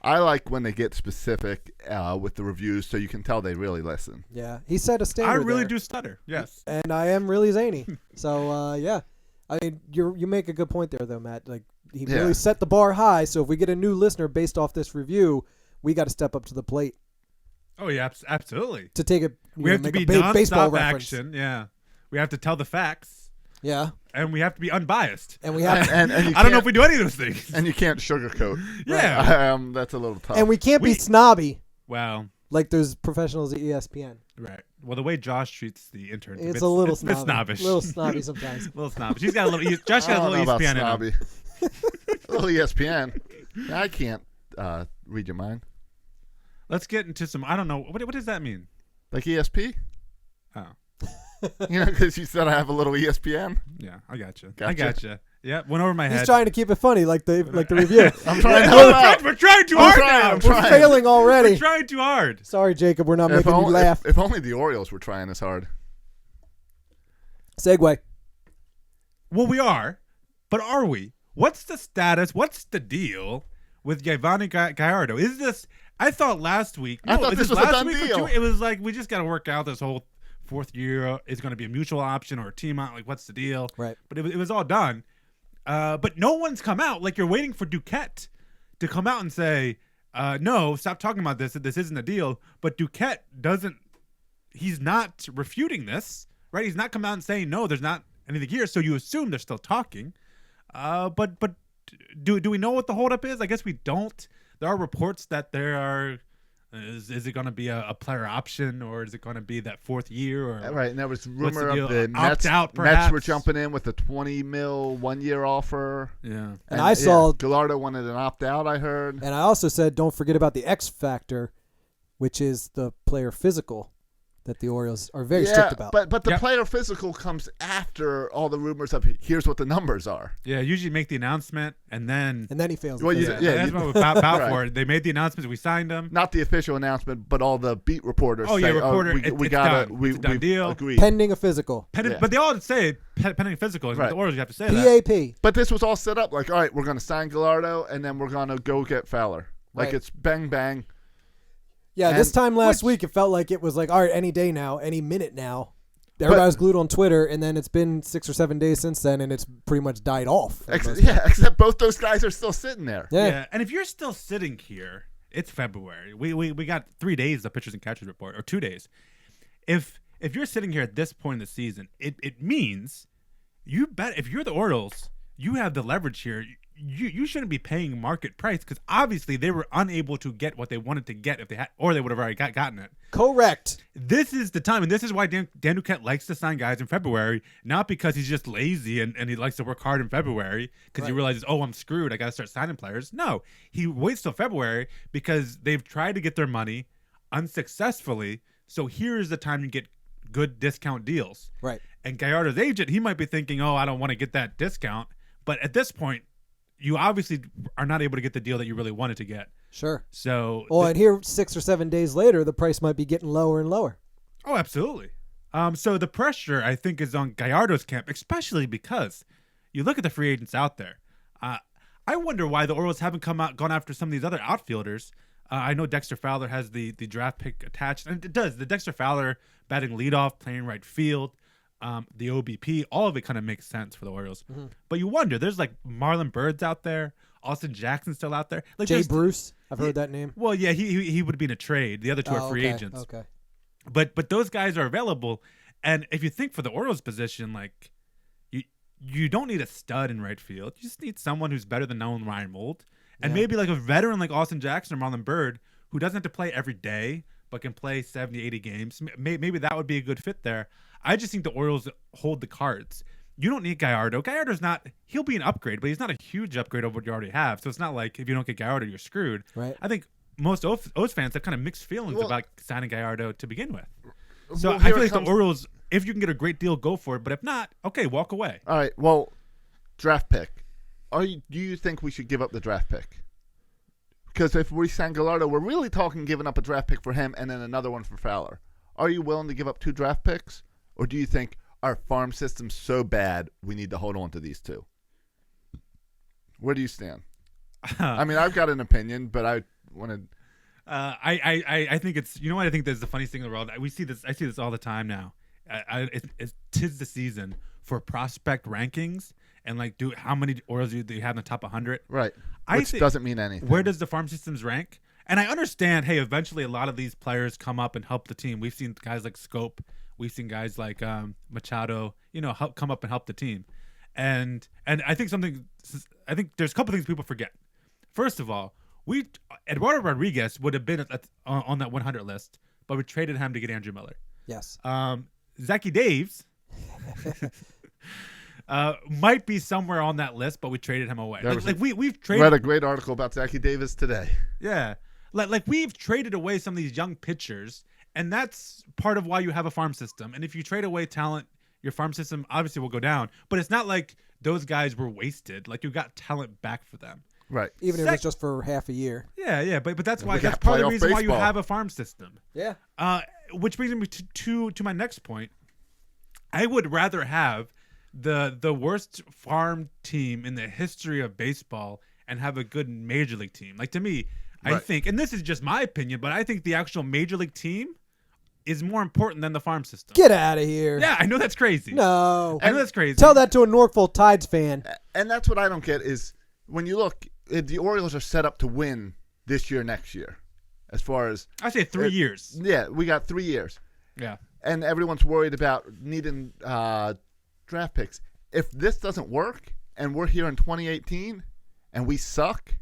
I like when they get specific with the reviews so you can tell they really listen. Yeah. He set a standard I really there. do stutter. Yes. And I am really zany. So, yeah. I mean, you make a good point there, though, Matt. Like, he Yeah. really set the bar high. So if we get a new listener based off this review, we got to step up to the plate Oh yeah, absolutely. to take it. We have to be baseball nonstop reference. action. Yeah, we have to tell the facts, Yeah. and we have to be unbiased. And we have And you I don't know can't- if we do any of those things. And you can't sugarcoat. Yeah. That's a little tough. and we can't be We- snobby Wow. like those professionals at ESPN. Right. Well, the way Josh treats the intern, It's a little it's a bit snobby. snobbish. A little snobby sometimes. A little snobbish. He's got a little. Josh I got a don't know little about ESPN in him. snobby. A little ESPN. I can't read your mind. Let's get into some. I don't know. What does that mean? Like ESP? Oh, You know, because you said I have a little ESPN. yeah. I gotcha. Gotcha. I gotcha. Yeah. Went over my head. He's trying to keep it funny, like the review. I'm trying to No, help out. we're trying too I'm hard trying, now. I'm We're trying. failing already. We're trying too hard. Sorry, Jacob. We're not If making you only, laugh. if only the Orioles were trying this hard. Segue. Well, we are, but are we? What's the status? What's the deal with Giovanni Gallardo? Is this? I thought last week. I thought is this was a last done week or deal. It was like we just got to work out this whole 4th year is going to be a mutual option or a team out. Like, what's the deal? Right. But it was all done. But no one's come out. Like, you're waiting for Duquette to come out and say, no, stop talking about this. This isn't a deal. But Duquette doesn't. He's not refuting this, right? He's not come out and saying no. There's not anything here. So you assume they're still talking. But do we know what the holdup is? I guess we don't. There are reports that there are Is it going to be a player option, or is it going to be that 4th year? Or Right, and there was what's rumor the of deal? the Mets. Opt-out, Mets were perhaps? jumping in with a $20 million 1-year offer. Yeah. And I saw- Gallardo wanted an opt-out, I heard. And I also said, don't forget about the X factor, which is the player physical that the Orioles are very strict about. But the Yep. player physical comes after all the rumors of here's what the numbers are. Yeah, usually make the announcement, and then he fails. Well, you- that's you- what we found out Right. for. They made the announcements, we signed them. Not the official announcement, but all the beat reporters Oh, say, yeah, reporter, we it's gotta, done. we, It's a done we deal. agreed. Pending a physical. Yeah. But they all say pending physical. Right. The Orioles, you have to say that. PAP. But this was all set up like, all right, we're going to sign Gallardo, and then we're going to go get Fowler. Like, Right. it's bang, bang. Yeah, this And time last which- week, it felt like it was like, all right, any day now, any minute now. Everybody was glued on Twitter, and then it's been 6 or 7 days since then, and it's pretty much died off. for the most part. Except both those guys are still sitting there. Yeah. And if you're still sitting here, it's February. We got 3 days of pitchers and catchers report, or 2 days. If you're sitting here at this point in the season, it means you bet if you're the Orioles, you have the leverage here. You shouldn't be paying market price, because obviously they were unable to get what they wanted to get if they had, or they would have already gotten it. Correct. This is the time, and this is why Dan Duquette likes to sign guys in February, not because he's just lazy and he likes to work hard in February because he realizes, oh, I'm screwed, I got to start signing players. No, he waits till February because they've tried to get their money unsuccessfully, so here's the time to get good discount deals. Right. And Gallardo's agent, he might be thinking, oh, I don't want to get that discount, but at this point, you obviously are not able to get the deal that you really wanted to get. Sure. So, Well, and here 6 or 7 days later, the price might be getting lower and lower. oh, absolutely. So the pressure, I think, is on Gallardo's camp, especially because you look at the free agents out there. I wonder why the Orioles haven't gone after some of these other outfielders. I know Dexter Fowler has the draft pick attached, and it does. The Dexter Fowler batting leadoff, playing right field, the OBP, all of it kind of makes sense for the Orioles. Mm-hmm. But you wonder, there's like Marlon Byrd's out there, Austin Jackson's still out there. Like Jay there's- Bruce, I've heard that name. Well, yeah, he would be in a trade. The other two Oh, are free okay, agents. Okay. But those guys are available, and if you think for the Orioles position, like you don't need a stud in right field. You just need someone who's better than Nolan Reinbold, and Yeah. maybe like a veteran like Austin Jackson or Marlon Byrd, who doesn't have to play every day but can play 70, 80 games. Maybe that would be a good fit there. I just think the Orioles hold the cards. You don't need Gallardo. Gallardo's not. He'll be an upgrade, but he's not a huge upgrade over what you already have. So it's not like if you don't get Gallardo, you're screwed. Right. I think most O's fans have kind of mixed feelings Well- about signing Gallardo to begin with. So Well, I here feel it like comes- the Orioles, if you can get a great deal, go for it. But if not, okay, walk away. All right, well, draft pick. Do you think we should give up the draft pick? Because if we sign Gallardo, we're really talking giving up a draft pick for him and then another one for Fowler. Are you willing to give up 2 draft picks? Or do you think our farm system's so bad we need to hold on to these 2? Where do you stand? I mean, I've got an opinion, but I want to... I think it's, you know what, I think that's the funniest thing in the world. I see this all the time now. It's 'tis the season for prospect rankings and like how many Orioles do you have in the top 100? Right. I Which think- doesn't mean anything. Where does the farm systems rank? And I understand, hey, eventually a lot of these players come up and help the team. We've seen guys like Scope. We've seen guys like Machado, come up and help the team. And I think there's a couple things people forget. First of all, Eduardo Rodriguez would have been on that 100 list, but we traded him to get Andrew Miller. Yes. Zachy Daves might be somewhere on that list, but we traded him away. We've traded. Read a great article about Zachy Davis today. Yeah. Like we've traded away some of these young pitchers, and that's part of why you have a farm system. And if you trade away talent, your farm system obviously will go down. But it's not like those guys were wasted. Like you got talent back for them. Right. Even if it's just for half a year. Yeah, but that's why We that's got part of the playoff reason why you baseball. have a farm system. Yeah. Which brings me to my next point. I would rather have the worst farm team in the history of baseball and have a good major league team. Like to me, I Right. think, and this is just my opinion, but I think the actual major league team is more important than the farm system. Get out of here. Yeah, I know that's crazy. No. I know that's crazy. Tell that to a Norfolk Tides fan. And that's what I don't get is when you look, the Orioles are set up to win this year, next year. As far as, I say 3 years. yeah, we got 3 years. Yeah. And everyone's worried about needing draft picks. If this doesn't work and we're here in 2018 and we suck,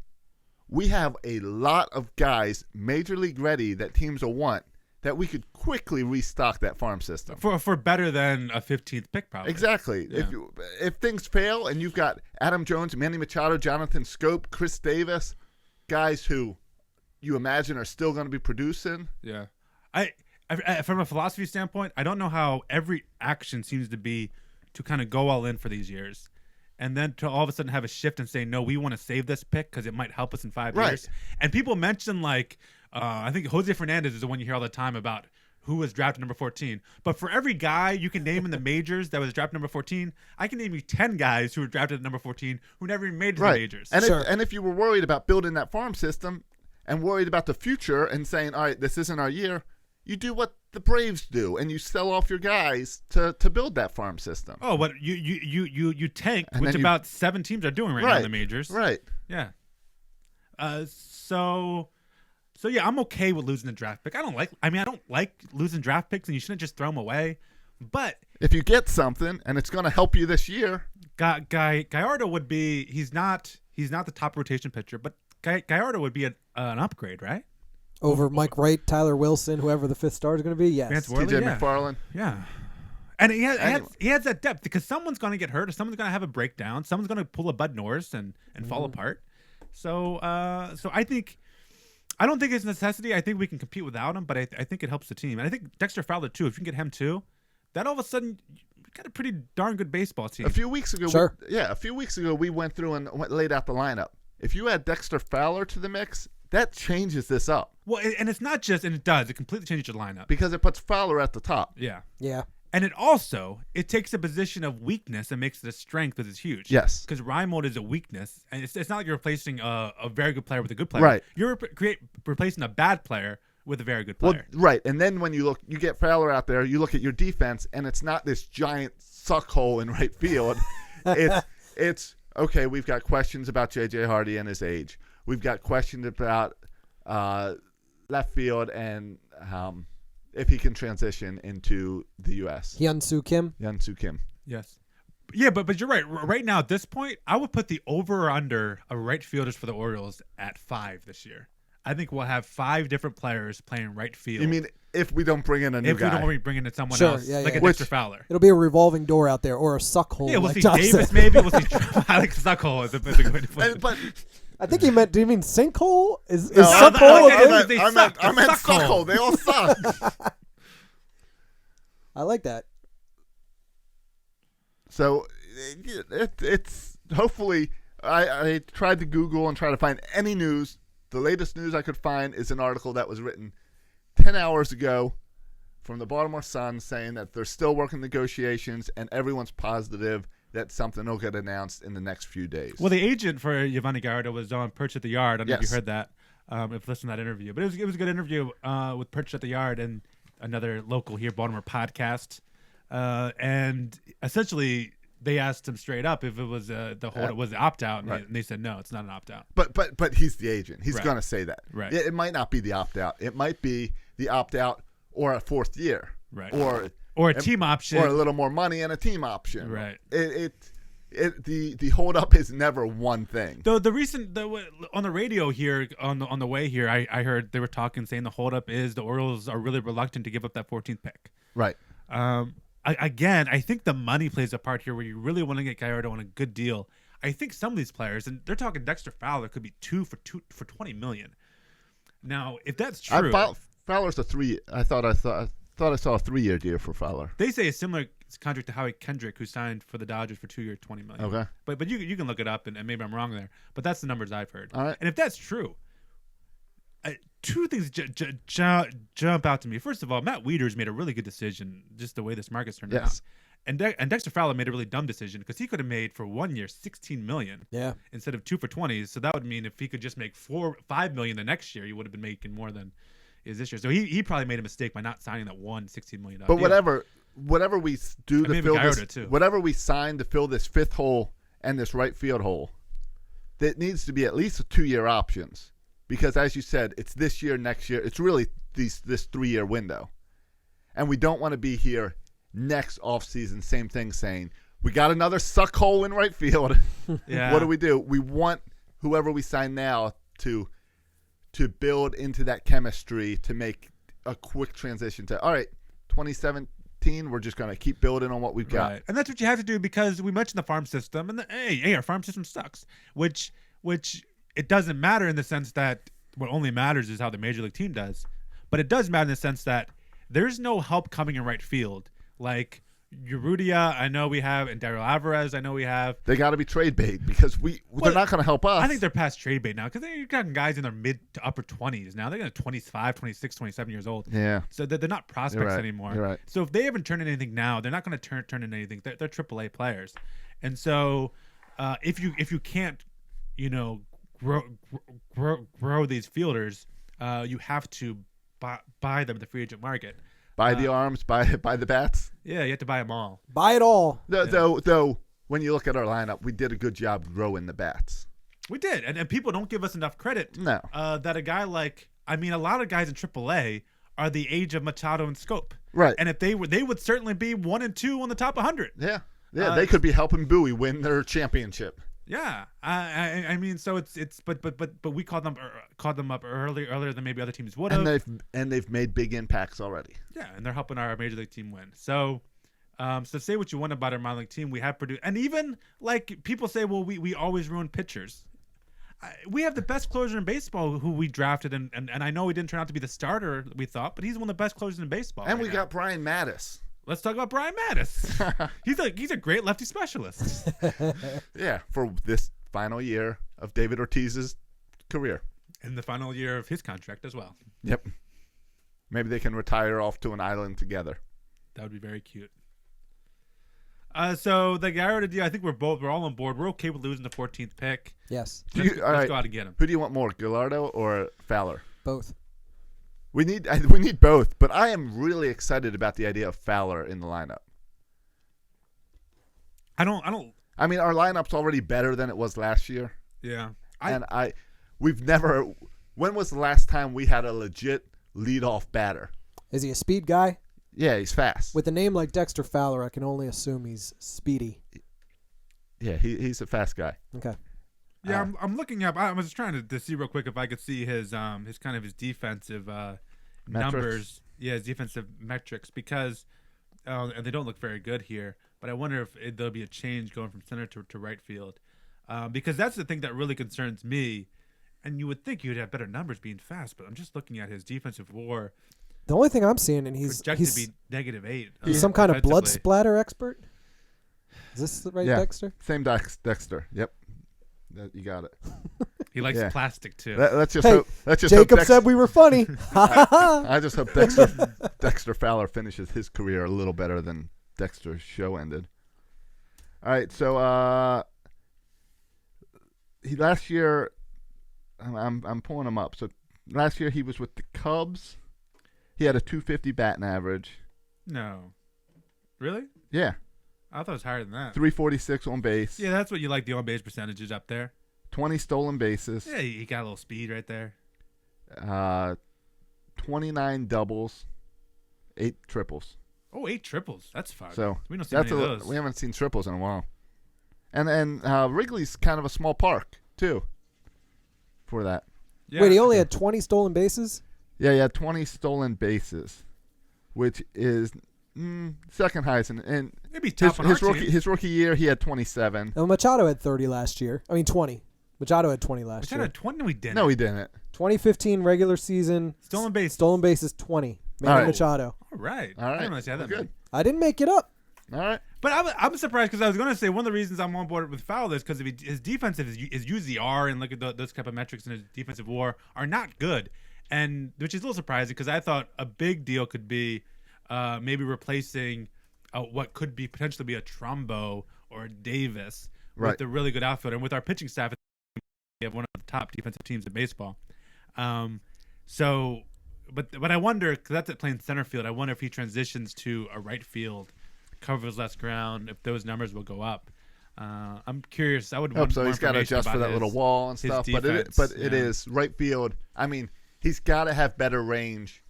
we have a lot of guys major league ready that teams will want that we could quickly restock that farm system. For better than a 15th pick, probably. Exactly. Yeah. If things fail and you've got Adam Jones, Manny Machado, Jonathan Scope, Chris Davis, guys who you imagine are still going to be producing. Yeah. I from a philosophy standpoint, I don't know how every action seems to be to kind of go all in for these years. And then to all of a sudden have a shift and say, no, we want to save this pick because it might help us in 5 years. And people mention like, I think Jose Fernandez is the one you hear all the time about who was drafted number 14. But for every guy you can name in the majors that was drafted number 14, I can name you 10 guys who were drafted at number 14 who never even made it to the majors. And, if you were worried about building that farm system and worried about the future and saying, all right, this isn't our year, you do what the Braves do and you sell off your guys to build that farm system. Oh, but you tank, and which about 7 teams are doing right now in the majors. Right. Yeah. So yeah, I'm okay with losing the draft pick. I don't like losing draft picks, and you shouldn't just throw them away. But if you get something and it's going to help you this year, Gallardo would be. He's not the top rotation pitcher, but Gallardo would be an upgrade, right? Over Mike Wright, Tyler Wilson, whoever the 5th star is going to be. Yes. Vance Worley, TJ McFarland. Yeah. And he has that depth because someone's going to get hurt or someone's going to have a breakdown. Someone's going to pull a Bud Norris and fall apart. So I don't think it's a necessity. I think we can compete without him, but I think it helps the team. And I think Dexter Fowler, too, if you can get him, too, then all of a sudden you've got a pretty darn good baseball team. A few weeks ago, we went through and laid out the lineup. If you add Dexter Fowler to the mix, that changes this up. Well, and it's not just, and it does. It completely changes your lineup. Because it puts Fowler at the top. Yeah. Yeah. And it takes a position of weakness and makes it a strength because it's huge. Yes. Because Reimold is a weakness. And it's not like you're replacing a very good player with a good player. Right. You're replacing a bad player with a very good player. Well, right. And then when you get Fowler out there, you look at your defense, and it's not this giant suck hole in right field. It's okay, we've got questions about J.J. Hardy and his age. We've got questions about left field and if he can transition into the U.S. Hyun-Soo Kim. Yes. Yeah, but you're right. Right now, at this point, I would put the over or under of right fielders for the Orioles at 5 this year. I think we'll have 5 different players playing right field. You mean if we don't bring in a new guy? If we don't bring in someone else, like a Dexter Fowler. It'll be a revolving door out there or a suck hole. Yeah, we'll like see Davis said. maybe. We'll see I like suck hole is a good way to put it. But I think he meant, do you mean sinkhole? Is no, suck hole? I meant suck hole. They all suck. I like that. So it's hopefully I tried to Google and try to find any news. The latest news I could find is an article that was written 10 hours ago from the Baltimore Sun saying that they're still working negotiations and everyone's positive that something will get announced in the next few days. Well, the agent for Giovanni Gallardo was on Perch at the Yard. I don't know if you heard that, if you listened to that interview. But it was a good interview with Perch at the Yard and another local here, Baltimore podcast. And essentially, they asked him straight up if it was was opt-out, and they said no, it's not an opt-out. But he's the agent. He's Right. going to say that. Right. It might not be the opt-out. It might be the opt-out or a 4th year. Right. Or a team option. Or a little more money and a team option. Right. The holdup is never one thing. Though on the radio here on the way here, I heard they were saying the holdup is the Orioles are really reluctant to give up that 14th pick. Right. I think the money plays a part here where you really want to get Gallardo on a good deal. I think some of these players, and they're talking Dexter Fowler, could be two for $20 million. Now, if that's true, Fowler's a 3. I thought I saw a 3-year deal for Fowler. They say a similar contract to Howie Kendrick, who signed for the Dodgers for 2 years, $20 million. Okay. But you can look it up, and maybe I'm wrong there. But that's the numbers I've heard. All right. And if that's true, 2 things jump out to me. First of all, Matt Wieters made a really good decision, just the way this market's turned out. And Dexter Fowler made a really dumb decision because he could have made for 1 year $16 million instead of 2 for $20. So that would mean if he could just make $5 million the next year, he would have been making more than is this year. So he probably made a mistake by not signing that $16 million. But whatever we do to fill this, too. whatever we sign to fill this 5th hole and this right field hole, that needs to be at least 2-year options. Because as you said, it's this year, next year. It's really this 3-year window. And we don't want to be here next offseason, same thing, saying, we got another suck hole in right field. Yeah. What do? We want whoever we sign now to build into that chemistry to make a quick transition to, all right, 2017, we're just going to keep building on what we've got. Right. And that's what you have to do, because we mentioned the farm system, and hey, our farm system sucks, which it doesn't matter in the sense that what only matters is how the major league team does. But it does matter in the sense that there's no help coming in right field. Like Urrutia, I know we have, and Daryl Alvarez, I know we have. They got to be trade bait because they're not going to help us. I think they're past trade bait now, because they're gotten guys in their mid to upper 20s now. They're going to 25, 26, 27 years old. Yeah. So they're not prospects anymore. You're right. So if they haven't turned in anything now, they're not going to turn in anything. They're AAA players. And so if you can't, grow these fielders, you have to buy them at the free agent market. Buy the arms, buy the bats. Yeah, you have to buy them all. Buy it all. Though, when you look at our lineup, we did a good job growing the bats. We did, and people don't give us enough credit. No. That a guy a lot of guys in AAA are the age of Machado and Scope. Right. And if they would certainly be 1 and 2 on the top 100. Yeah. They could be helping Bowie win their championship. Yeah, I mean, so but we called them up earlier than maybe other teams would have. And they've made big impacts already. Yeah, and they're helping our major league team win. So say what you want about our minor league team, we have produced, and even like people say, well, we always ruin pitchers. We have the best closer in baseball who we drafted, and I know he didn't turn out to be the starter we thought, but he's one of the best closers in baseball. And right we now. got Brian Mattis. Let's talk about Brian Mattis. he's a great lefty specialist. Yeah, for this final year of David Ortiz's career. And the final year of his contract as well. Yep. Maybe they can retire off to an island together. That would be very cute. So the Garrett deal, I think we're all on board. We're okay with losing the 14th pick. Yes. Let's go out and get him. Who do you want more, Gallardo or Fowler? Both. We need both, but I am really excited about the idea of Fowler in the lineup. I don't. I mean, our lineup's already better than it was last year. Yeah. We've never. When was the last time we had a legit leadoff batter? Is he a speed guy? Yeah, he's fast. With a name like Dexter Fowler, I can only assume he's speedy. Yeah, he's a fast guy. Okay. Yeah, I'm looking up. I was just trying to see real quick if I could see his defensive numbers. Yeah, his defensive metrics, because and they don't look very good here. But I wonder if there'll be a change going from center to right field, because that's the thing that really concerns me. And you would think you'd have better numbers being fast, but I'm just looking at his defensive WAR. The only thing I'm seeing, and he's projected to be -8. He's some kind of blood defensively. splatter expert. Is this the right Yeah. Dexter? Same Dexter. Yep. You got it. He likes Yeah. plastic too. Let's just Hey, hope. Let's just Jacob hope said we were funny. I just hope Dexter Fowler finishes his career a little better than Dexter's show ended. All right, so he last year, I'm pulling him up. So last year he was with the Cubs. He had a 250 batting average. No, really? Yeah, I thought it was higher than that. 346 on base. Yeah, that's what you like, the on base percentages up there. 20 stolen bases. Yeah, he got a little speed right there. 29 doubles, 8 triples. Oh, 8 triples. That's fun. So we don't see many of those. we haven't seen triples in a while. And Wrigley's kind of a small park too. For that. Yeah. Wait, he only had 20 stolen bases? Yeah, he had 20 stolen bases, which is second highest. And Maybe top on our team. his rookie year, he had 27. And Machado had 30 last year. I mean, 20. Machado had 20 last Machado year. had 20. No, he didn't. No, he didn't. 2015 regular season. Stolen base. Stolen bases 20. Manny All right. Machado. All right. All I right. didn't realize he had that Good. many. I didn't make it up. All right. But I'm surprised, because I was going to say one of the reasons I'm on board with Fowler is because his defensive is UZR, and look at those type of metrics in his defensive WAR are not good, and which is a little surprising because I thought a big deal could be maybe replacing what could be potentially be a Trumbo or a Davis Right. with a really good outfielder, and with our pitching staff, we have one of the top defensive teams in baseball. So, but I wonder, because that's at playing center field, I wonder if he transitions to a right field, covers less ground, if those numbers will go up. I'm curious. I would Hope want so. more He's got to information adjust for about that little wall and his stuff. defense, But it yeah. is right field. I mean, he's got to have better range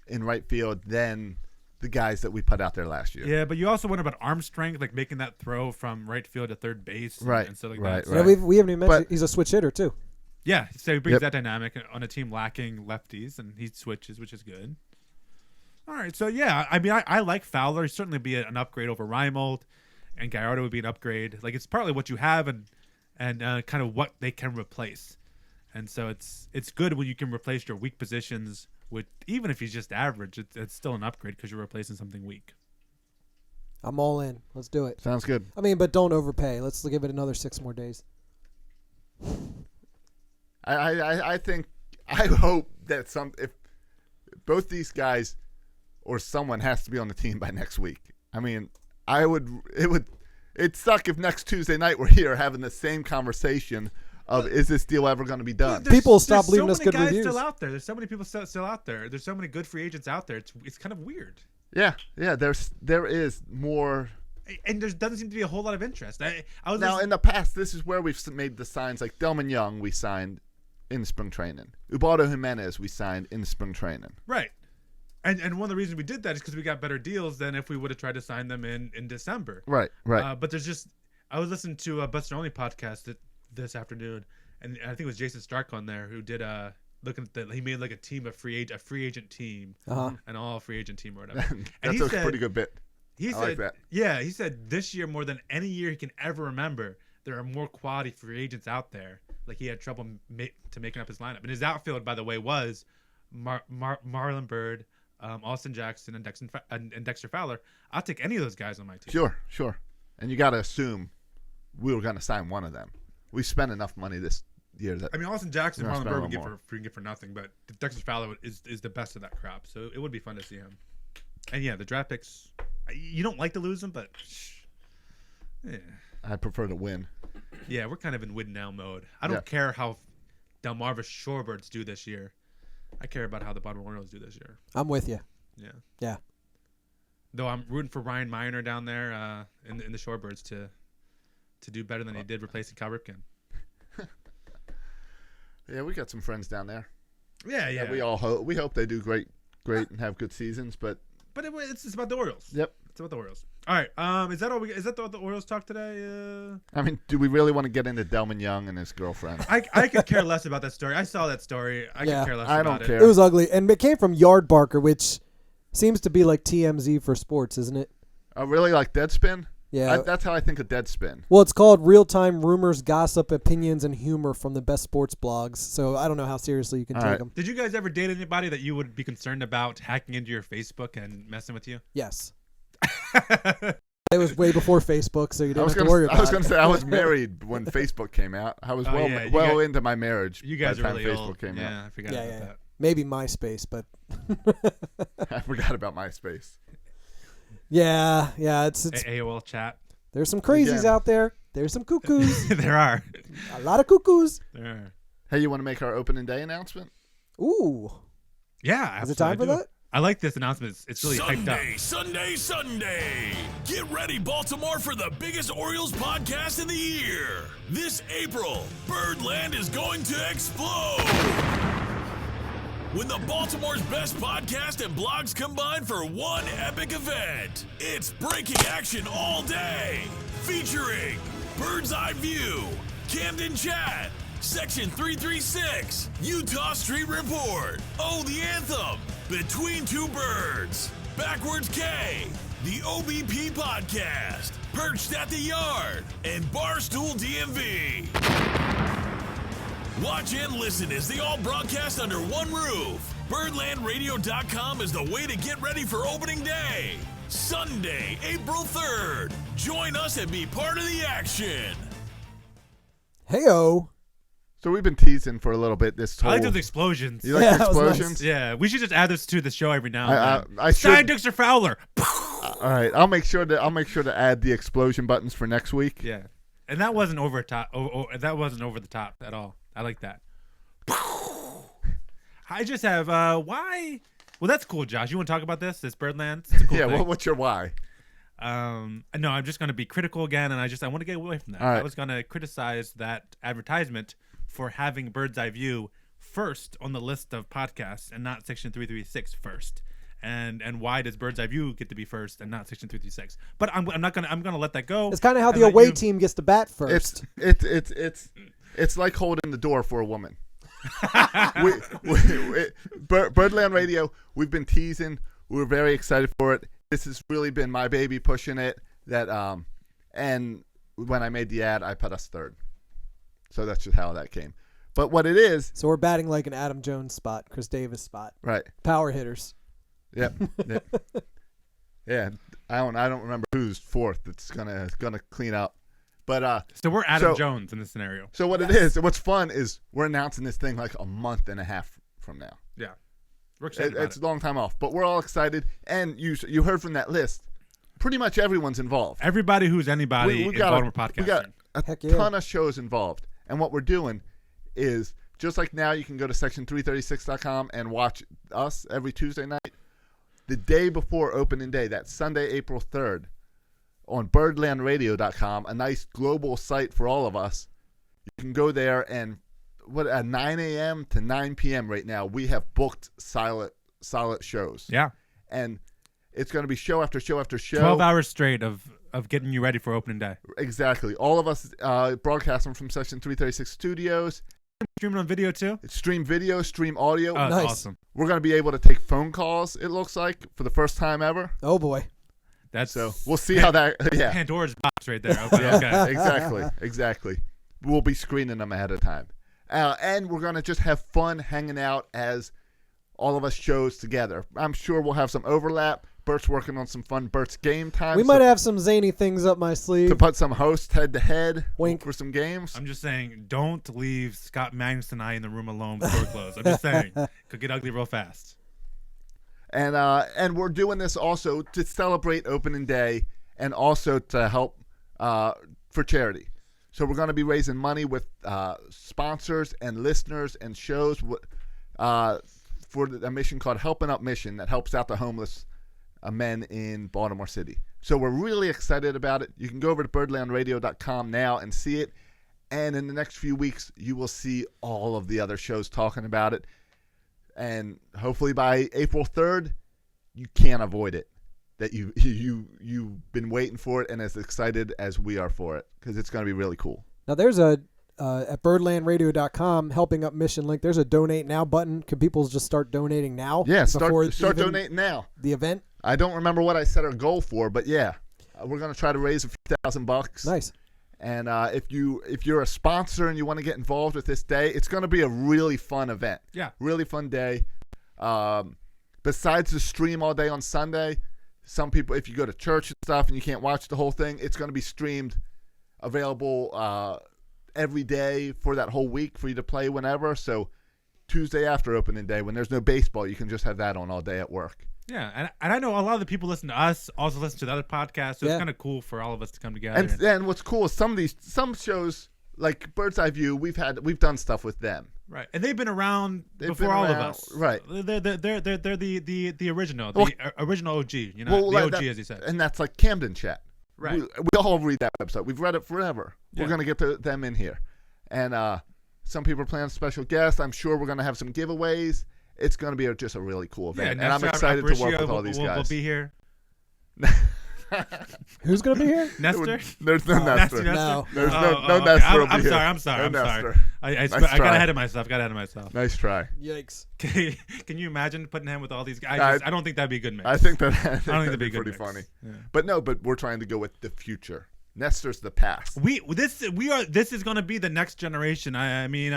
in right field than the guys that we put out there last year. Yeah, but you also wonder about arm strength, like making that throw from right field to third base, Right, and stuff like right, that. right. Yeah, we haven't even mentioned But- he's a switch hitter, too. Yeah, so he brings Yep. that dynamic on a team lacking lefties, and he switches, which is good. All right, so yeah, I mean, I like Fowler. He'd certainly be an upgrade over Reimold, and Gallardo would be an upgrade. Like, it's partly what you have and kind of what they can replace. And so it's good when you can replace your weak positions with, even if he's just average, it's still an upgrade because you're replacing something weak. I'm all in. Let's do it. Sounds good. I mean, but don't overpay. Let's give it another 6 more days. I think, I hope that if both these guys or someone has to be on the team by next week. I mean, it'd suck if next Tuesday night we're here having the same conversation of, is this deal ever going to be done? People stop leaving us good There's so many guys reviews. still out there. There's so many people still out there. There's so many good free agents out there. It's kind of weird. Yeah. There is more. And there doesn't seem to be a whole lot of interest. I was Now, in the past, this is where we've made the signs. Like Delman Young, we signed in spring training. Ubaldo Jimenez, we signed in spring training. right. And one of the reasons we did that is because we got better deals than if we would have tried to sign them in December. Right. But there's just, I was listening to a Buster Only podcast this afternoon, and I think it was Jason Stark on there who did looking at he made like a team of free agent team, an all free agent team or whatever. That's a pretty good bit. He I said, like that. yeah, he said this year more than any year he can ever remember, there are more quality free agents out there. Like he had trouble making up his lineup, and his outfield, by the way, was Marlon Byrd, Austin Jackson, and Dexter Fowler. I'll take any of those guys on my team. Sure. And you got to assume we were going to sign one of them. We spent enough money this year that. I mean, Austin Jackson and We're Marlon gonna Byrd spend a we can get for nothing, but Dexter Fowler is the best of that crop, so it would be fun to see him. And yeah, the draft picks, you don't like to lose them, but yeah. I prefer to win. Yeah, we're kind of in win now mode. I don't care how Delmarva Shorebirds do this year. I care about how the Baltimore Orioles do this year. I'm with you. Yeah. Though I'm rooting for Ryan Miner down there in the Shorebirds to do better than he did replacing Cal Ripken. Yeah, we got some friends down there. Yeah. We all hope they do great and have good seasons, but it's about the Orioles. Yep. It's about the Orioles. All right. Is that all? Is that the Orioles talk today? I mean, do we really want to get into Delman Young and his girlfriend? I could care less about that story. I saw that story. I could care less I about don't care. It was ugly, and it came from Yard Barker, which seems to be like TMZ for sports, isn't it? Really like Deadspin? Yeah. That's how I think of Deadspin. Well, it's called Real-Time Rumors, Gossip, Opinions, and Humor from the best sports blogs. So I don't know how seriously you can take them. Did you guys ever date anybody that you would be concerned about hacking into your Facebook and messing with you? Yes. It was way before Facebook, so you didn't have to worry about it. I was going to say I was married when Facebook came out. I was well into my marriage. You guys by are the time really Facebook old. came Yeah, out. I forgot about that. Maybe MySpace, but I forgot about MySpace. yeah, it's AOL chat. there's some crazies Again. out there. There's some cuckoos. There are. A lot of cuckoos. There are. Hey, you want to make our opening day announcement? Ooh. Yeah. Is it time for absolutely, I do. that? I like this announcement. It's really hyped up. Sunday. Get ready, Baltimore, for the biggest Orioles podcast of the year. This April, Birdland is going to explode. When the Baltimore's best podcast and blogs combine for one epic event, it's breaking action all day, featuring Bird's Eye View, Camden Chat, Section 336, Utah Street Report, Oh the Anthem, Between Two Birds, Backwards K, the OBP Podcast, Perched at the Yard, and Barstool DMV. Watch and listen as they all broadcast under one roof. BirdlandRadio.com is the way to get ready for opening day. Sunday, April 3rd. Join us and be part of the action. Heyo. So we've been teasing for a little bit this whole. I like those explosions. You like Yeah, the that was nice. explosions? Yeah, we should just add this to the show every now and then. I Sign should. Dexter Fowler. All right, I'll make sure to add the explosion buttons for next week. Yeah, and that wasn't over top. That wasn't over the top at all. I like that. I just have why? Well, that's cool, Josh. You want to talk about this Birdland? It's a cool Yeah. thing. Well, what's your why? No, I'm just going to be critical again, and I want to get away from that. All right. I was going to criticize that advertisement for having Bird's Eye View first on the list of podcasts and not Section 336 first. And why does Bird's Eye View get to be first and not Section 336? But I'm gonna let that go. It's kind of how and the let away you- team gets to bat first. It's It's like holding the door for a woman. Birdland Radio, we've been teasing. We're very excited for it. This has really been my baby pushing it. And when I made the ad, I put us third. So that's just how that came. But what it is, So we're batting like an Adam Jones spot, Chris Davis spot. right? Power hitters. Yep. Yeah. I don't remember who's fourth that's gonna clean up. But So we're Adam So- Jones in this scenario. so what it is, what's fun is we're announcing this thing like a month and a half from now. Yeah. We're excited about It's a long time off, but we're all excited. And you heard from that list, pretty much everyone's involved. Everybody who's anybody in Baltimore podcasting. We got a Heck yeah. ton of shows involved. And what we're doing is, just like now you can go to section336.com and watch us every Tuesday night. The day before opening day, that Sunday, April 3rd, on birdlandradio.com, a nice global site for all of us. You can go there and at 9 a.m. to 9 p.m. right now, we have booked solid shows. Yeah. And it's going to be show after show after show. 12 hours straight of getting you ready for opening day. Exactly. All of us broadcasting from Section 336 Studios. Streaming on video too? It's stream video, stream audio. Oh, Nice. that's awesome. We're going to be able to take phone calls, it looks like, for the first time ever. Oh boy. That's So we'll see how that, yeah. Pandora's box right there. Okay. Yeah, okay. exactly. We'll be screening them ahead of time. And we're going to just have fun hanging out as all of us shows together. I'm sure we'll have some overlap. Bert's working on some fun Bert's game time. We might have some zany things up my sleeve. to put some hosts head-to-head Wink. for some games. I'm just saying, don't leave Scott Magnus and I in the room alone before we close. I'm just saying, could get ugly real fast. And we're doing this also to celebrate opening day and also to help for charity. So we're going to be raising money with sponsors and listeners and shows for a mission called Helping Up Mission that helps out the homeless men in Baltimore City. So we're really excited about it. You can go over to birdlandradio.com now and see it. And in the next few weeks, you will see all of the other shows talking about it. And hopefully by April 3rd, you can't avoid it. That you've been waiting for it and as excited as we are for it, because it's going to be really cool. Now there's a at birdlandradio.com helping up mission link. There's a donate now button. Can people just start donating now? Yeah, before start even donating now. the event. I don't remember what I set our goal for, but yeah, we're going to try to raise a few $1,000. Nice. And if you're a sponsor and you want to get involved with this day, it's going to be a really fun event. Yeah. Really fun day. Besides the stream all day on Sunday, some people, if you go to church and stuff and you can't watch the whole thing, it's going to be streamed, available every day for that whole week for you to play whenever. So Tuesday after opening day, when there's no baseball, you can just have that on all day at work. Yeah, and I know a lot of the people listen to us also listen to the other podcasts, so Yeah. it's kind of cool for all of us to come together. And what's cool is some shows like Bird's Eye View, we've done stuff with them. Right, and they've been around They've before been all around, of us. right. They're the original, Well- original OG. You know, the OG, as you said. And that's like Camden Chat. Right. We all read that website. We've read it forever. Yeah. We're going to get them in here. And some people are planning special guests. I'm sure we're going to have some giveaways. It's going to be just a really cool event. And I'm excited to work with all these guys. We'll be here. Who's gonna be here? Nestor? There's no Nestor. No. There's no okay. Nestor will be I'm here. sorry. I'm sorry. No I'm sorry. Nestor. I Nice got try. ahead of myself. Nice try. Yikes. Can you imagine putting him with all these guys? I don't think that'd be a good mix. I think I don't think that'd that'd be be a pretty good mix. funny. Yeah. But we're trying to go with the future. Nestor's the past. This is going to be the next generation. I mean,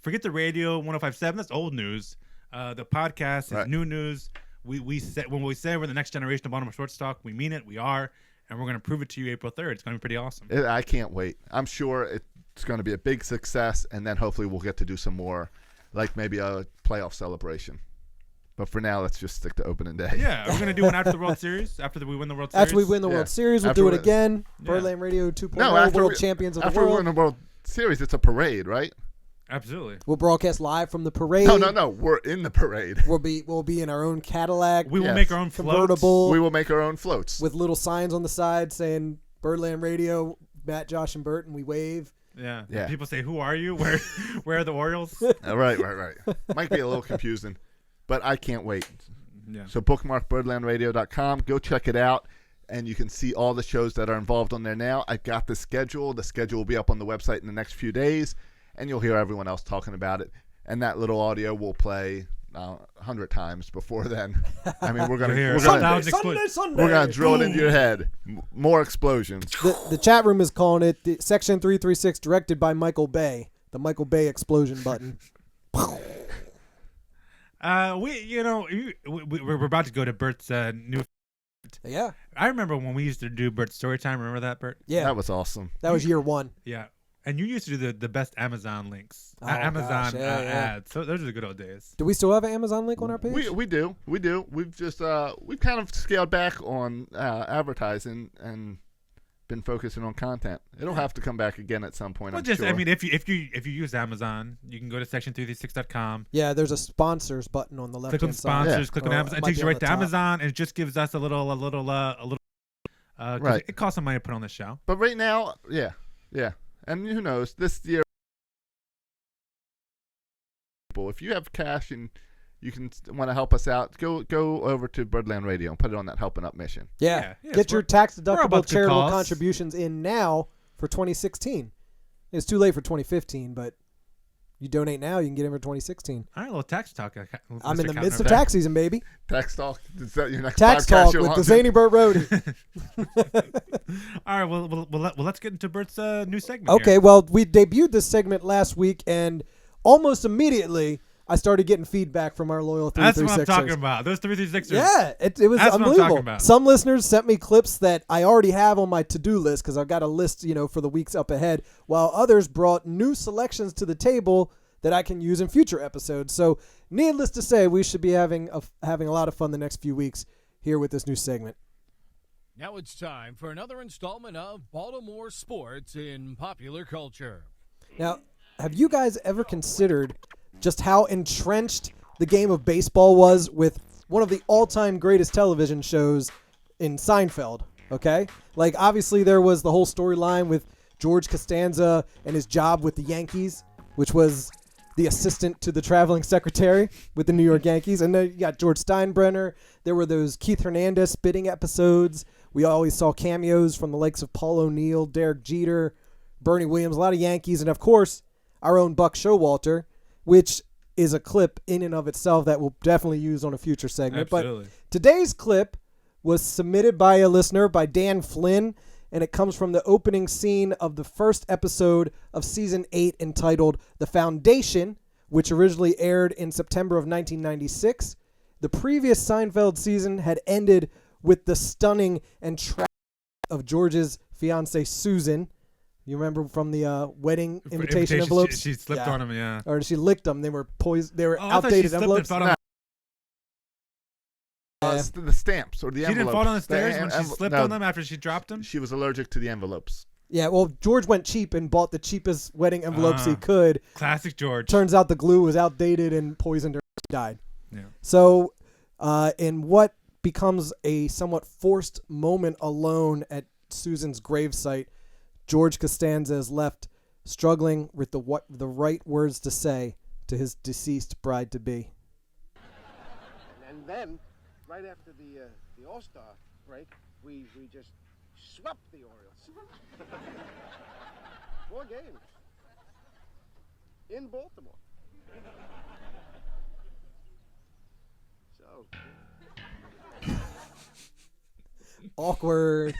forget the radio 105.7. That's old news. The podcast is Right. new news. We said when we say we're the next generation of Baltimore Sports Talk, we mean it. We are, and we're going to prove it to you April 3rd. It's going to be pretty awesome. I can't wait. I'm sure it's going to be a big success, and then hopefully we'll get to do some more, like maybe a playoff celebration. But for now, let's just stick to opening day. Yeah, we're going to do one after the World Series. After we win the World Series. After we win the Yeah. World Series, we'll After do it we- again. Yeah. Birdland Radio 2.0, No, after World we- Champions of the After we World. win the World Series, it's a parade, right? Absolutely. We'll broadcast live from the parade. No. We're in the parade. We'll be in our own Cadillac We will Yes. make our own floats. convertible We will make our own floats. with little signs on the side saying Birdland Radio, Matt, Josh, and Bert, and we wave. Yeah. Yeah. People say, "Who are you? Where are the Orioles?" Right. Might be a little confusing, but I can't wait. Yeah. So bookmark birdlandradio.com. Go check it out, and you can see all the shows that are involved on there now. I've got the schedule. The schedule will be up on the website in the next few days, and you'll hear everyone else talking about it. And that little audio will play 100 times before then. I mean, we're gonna drill it into your head. More explosions. The chat room is calling it the Section 336, directed by Michael Bay. The Michael Bay explosion button. We're about to go to Bert's new. Yeah. I remember when we used to do Bert's story time. Remember that, Bert? Yeah. That was awesome. That was year one. Yeah. And you used to do the best Amazon links, Gosh, yeah. ads. So those are the good old days. Do we still have an Amazon link on our page? We do. We've just we've kind of scaled back on advertising and been focusing on content. It'll have to come back again at some point. Well, I'm sure. I mean, if you use Amazon, you can go to section336.com. Yeah, there's a sponsors button on the left. Click on sponsors. Click on Amazon. It takes you right to top. Amazon, and it just gives us a little. Right. It costs some money to put on the show. But right now, yeah. And who knows? This year, if you have cash and you can want to help us out, go over to Birdland Radio and put it on that helping up mission. Yeah. Yeah, Get your tax about deductible good charitable cause. contributions in now for 2016. It's too late for 2015, but you donate now, you can get in for 2016. All right, a little tax talk. I'm in the midst of tax season, baby. Tax talk. Is that your next Tax podcast talk you're with the launching? Zany Burt Roadie. All right, well, let's get into Bert's new segment. Okay, here. well, we debuted this segment last week, and almost immediately I started getting feedback from our loyal 336ers. That's what I'm talking about. Those 336ers. Yeah, it was That's what I'm unbelievable. talking about. Some listeners sent me clips that I already have on my to-do list because I've got a list, for the weeks up ahead, while others brought new selections to the table that I can use in future episodes. So, needless to say, we should be having a lot of fun the next few weeks here with this new segment. Now it's time for another installment of Baltimore Sports in Popular Culture. Now, have you guys ever considered just how entrenched the game of baseball was with one of the all-time greatest television shows in Seinfeld, okay? Like, obviously, there was the whole storyline with George Costanza and his job with the Yankees, which was the assistant to the traveling secretary with the New York Yankees. And then you got George Steinbrenner. There were those Keith Hernandez spitting episodes. We always saw cameos from the likes of Paul O'Neill, Derek Jeter, Bernie Williams, a lot of Yankees, and, of course, our own Buck Showalter, which is a clip in and of itself that we'll definitely use on a future segment. Absolutely. But today's clip was submitted by a listener, by Dan Flynn, and it comes from the opening scene of the first episode of Season 8 entitled The Foundation, which originally aired in September of 1996. The previous Seinfeld season had ended with the stunning and tragic of George's fiancée, Susan. You remember from the wedding invitation envelopes? She slipped on him, yeah. Or she licked them. They were They were I thought she outdated slipped envelopes. and fell down. The stamps or the She envelopes. didn't fall down the stairs The when she slipped no, on them after she dropped them? She was allergic to the envelopes. Yeah, well, George went cheap and bought the cheapest wedding envelopes he could. Classic George. Turns out the glue was outdated and poisoned her. She died. Yeah. So, in what becomes a somewhat forced moment alone at Susan's gravesite, George Costanza is left struggling with the right words to say to his deceased bride-to-be. And then, right after the All-Star break, we just swept the Orioles. 4 games. In Baltimore. So... Awkward.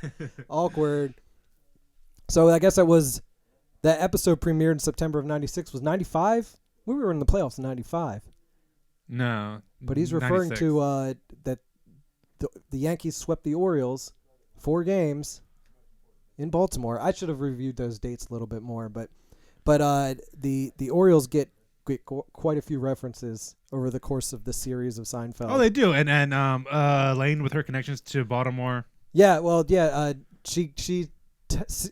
So I guess that episode premiered in September of 96. Was 95? We were in the playoffs in 95. No. But he's referring 96. to that the Yankees swept the Orioles 4 games in Baltimore. I should have reviewed those dates a little bit more, but the Orioles get quite a few references over the course of the series of Seinfeld. Oh, they do. And Lane with her connections to Baltimore. Yeah, well, yeah,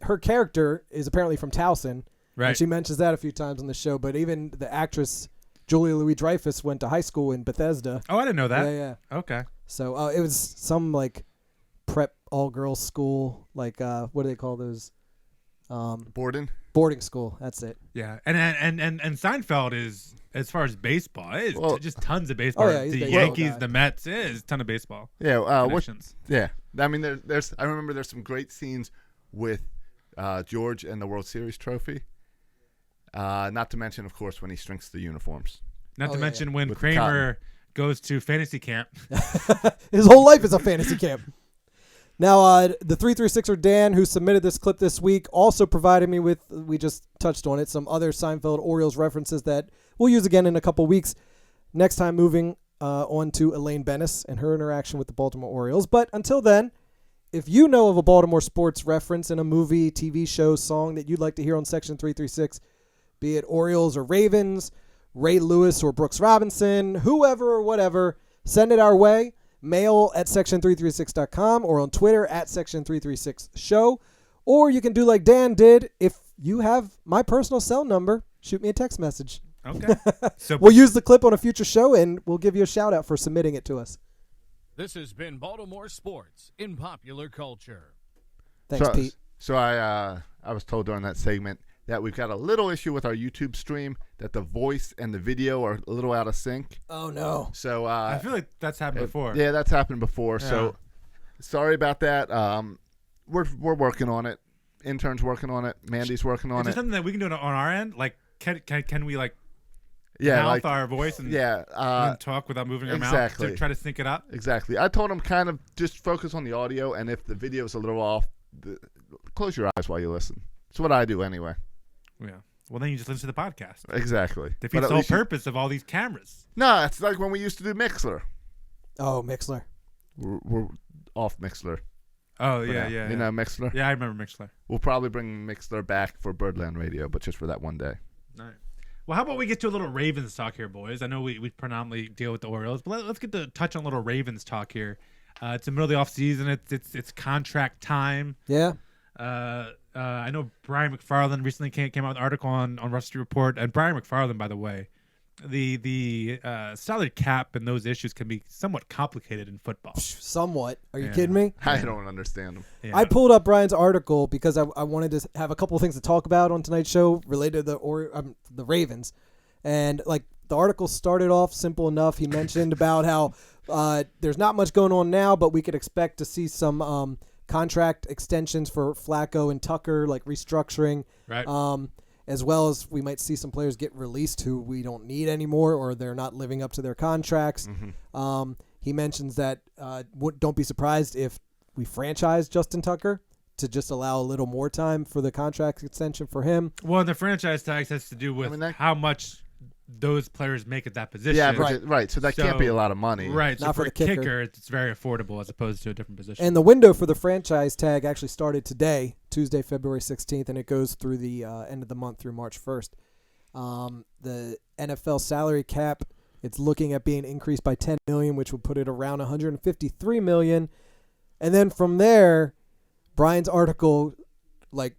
her character is apparently from Towson. Right. And she mentions that a few times on the show, but even the actress Julia Louis-Dreyfus went to high school in Bethesda. Oh, I didn't know that. Yeah. Okay. So it was some like prep all-girls school, like what do they call those? Boarding school. That's it. Yeah, and Seinfeld is, as far as baseball, it is just tons of baseball. Oh, yeah, he's the baseball Yankees, guy. the Mets, it is a ton of baseball. Yeah. Connections. Yeah. I mean, I remember there's some great scenes with George and the World Series trophy. Not to mention, of course, when he shrinks the uniforms. Not to mention when With the Kramer goes to fantasy camp. His whole life is a fantasy camp. Now, the 336er Dan, who submitted this clip this week, also provided me with, we just touched on it, some other Seinfeld Orioles references that we'll use again in a couple weeks. Next time, moving on to Elaine Bennis and her interaction with the Baltimore Orioles. But until then, if you know of a Baltimore sports reference in a movie, TV show, song that you'd like to hear on Section 336, be it Orioles or Ravens, Ray Lewis or Brooks Robinson, whoever or whatever, send it our way. Mail at section336.com or on Twitter at section336show. Or you can do like Dan did. If you have my personal cell number, shoot me a text message. Okay. So we'll use the clip on a future show, and we'll give you a shout-out for submitting it to us. This has been Baltimore Sports in Popular Culture. Thanks, Pete. So I was told during that segment that we've got a little issue with our YouTube stream, that the voice and the video are a little out of sync. Oh, no. So I feel like that's happened before. Yeah, that's happened before. Yeah. So sorry about that. We're working on it. Intern's working on it. Mandy's working on Is there it. something that we can do on our end? Like, can we like Yeah, mouth like our voice and and talk without moving our mouth to try to sync it up? Exactly. I told him kind of just focus on the audio, and if the video is a little off, close your eyes while you listen. It's what I do anyway. Yeah. Well, then you just listen to the podcast. Exactly. Defeats the whole purpose of all these cameras. No, it's like when we used to do Mixler. Oh, Mixler. We're off Mixler. Oh, yeah. You know Mixler? Yeah, I remember Mixler. We'll probably bring Mixler back for Birdland Radio, but just for that one day. All right. Well, how about we get to a little Ravens talk here, boys? I know we predominantly deal with the Orioles, but let's get to touch on a little Ravens talk here. It's the middle of the offseason. It's contract time. Yeah. I know Brian McFarland recently came out with an article on Russell Street Report, and Brian McFarland, by the way, the salary cap and those issues can be somewhat complicated in football. Somewhat. Are you kidding me? I don't understand them. Yeah. I pulled up Brian's article because I wanted to have a couple of things to talk about on tonight's show related to the Ravens. And like the article started off simple enough. He mentioned about how there's not much going on now, but we could expect to see some contract extensions for Flacco and Tucker, like restructuring. Right. As well as we might see some players get released who we don't need anymore or they're not living up to their contracts. Mm-hmm. He mentions that don't be surprised if we franchise Justin Tucker to just allow a little more time for the contract extension for him. Well, the franchise tax has to do with how much those players make at that position. Yeah, right. So that can't be a lot of money. Right. Not So for for the a kicker. kicker, it's very affordable as opposed to a different position. And the window for the franchise tag actually started today, Tuesday, February 16th, and it goes through the end of the month through March 1st. The NFL salary cap, it's looking at being increased by $10 million, which would put it around $153 million. And then from there, Brian's article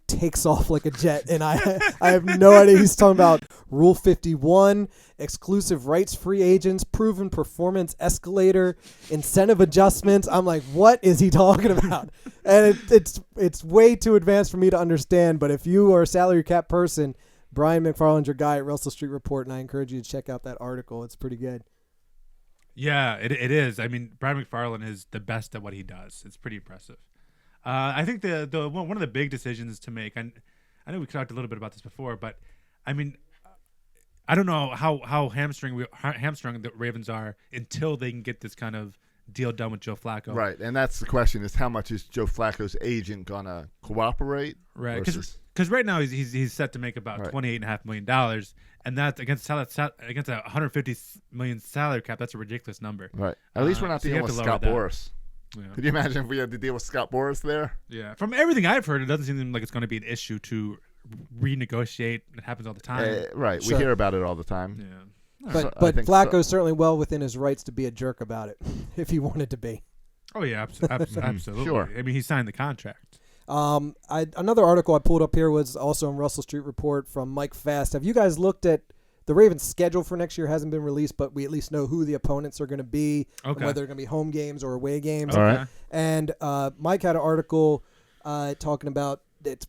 takes off like a jet, and I have no idea. He's talking about Rule 51, exclusive rights free agents, proven performance escalator, incentive adjustments. I'm like, what is he talking about? And it's way too advanced for me to understand, but if you are a salary cap person, Brian McFarland's your guy at Russell Street Report, and I encourage you to check out that article. It's pretty good. Yeah, it is. I mean, Brian McFarland is the best at what he does. It's pretty impressive. I think the one of the big decisions to make, and I know we talked a little bit about this before, but I mean, I don't know how hamstrung the Ravens are until they can get this kind of deal done with Joe Flacco. Right, and that's the question: is how much is Joe Flacco's agent gonna cooperate? Right, because right now he's set to make about $28.5 million, and that's against a $150 million salary cap. That's a ridiculous number. Right. At least we're not dealing with Scott Boras. Yeah. Could you imagine if we had to deal with Scott Boras there? Yeah. From everything I've heard, it doesn't seem like it's going to be an issue to renegotiate. It happens all the time. Right. Sure. We hear about it all the time. Yeah. But Flacco's certainly well within his rights to be a jerk about it, if he wanted to be. Oh yeah, absolutely. Sure. I mean, he signed the contract. Another article I pulled up here was also on Russell Street Report from Mike Fast. Have you guys looked at the Ravens' schedule for next year? Hasn't been released, but we at least know who the opponents are going to be, and whether they're going to be home games or away games. All right. And Mike had an article talking about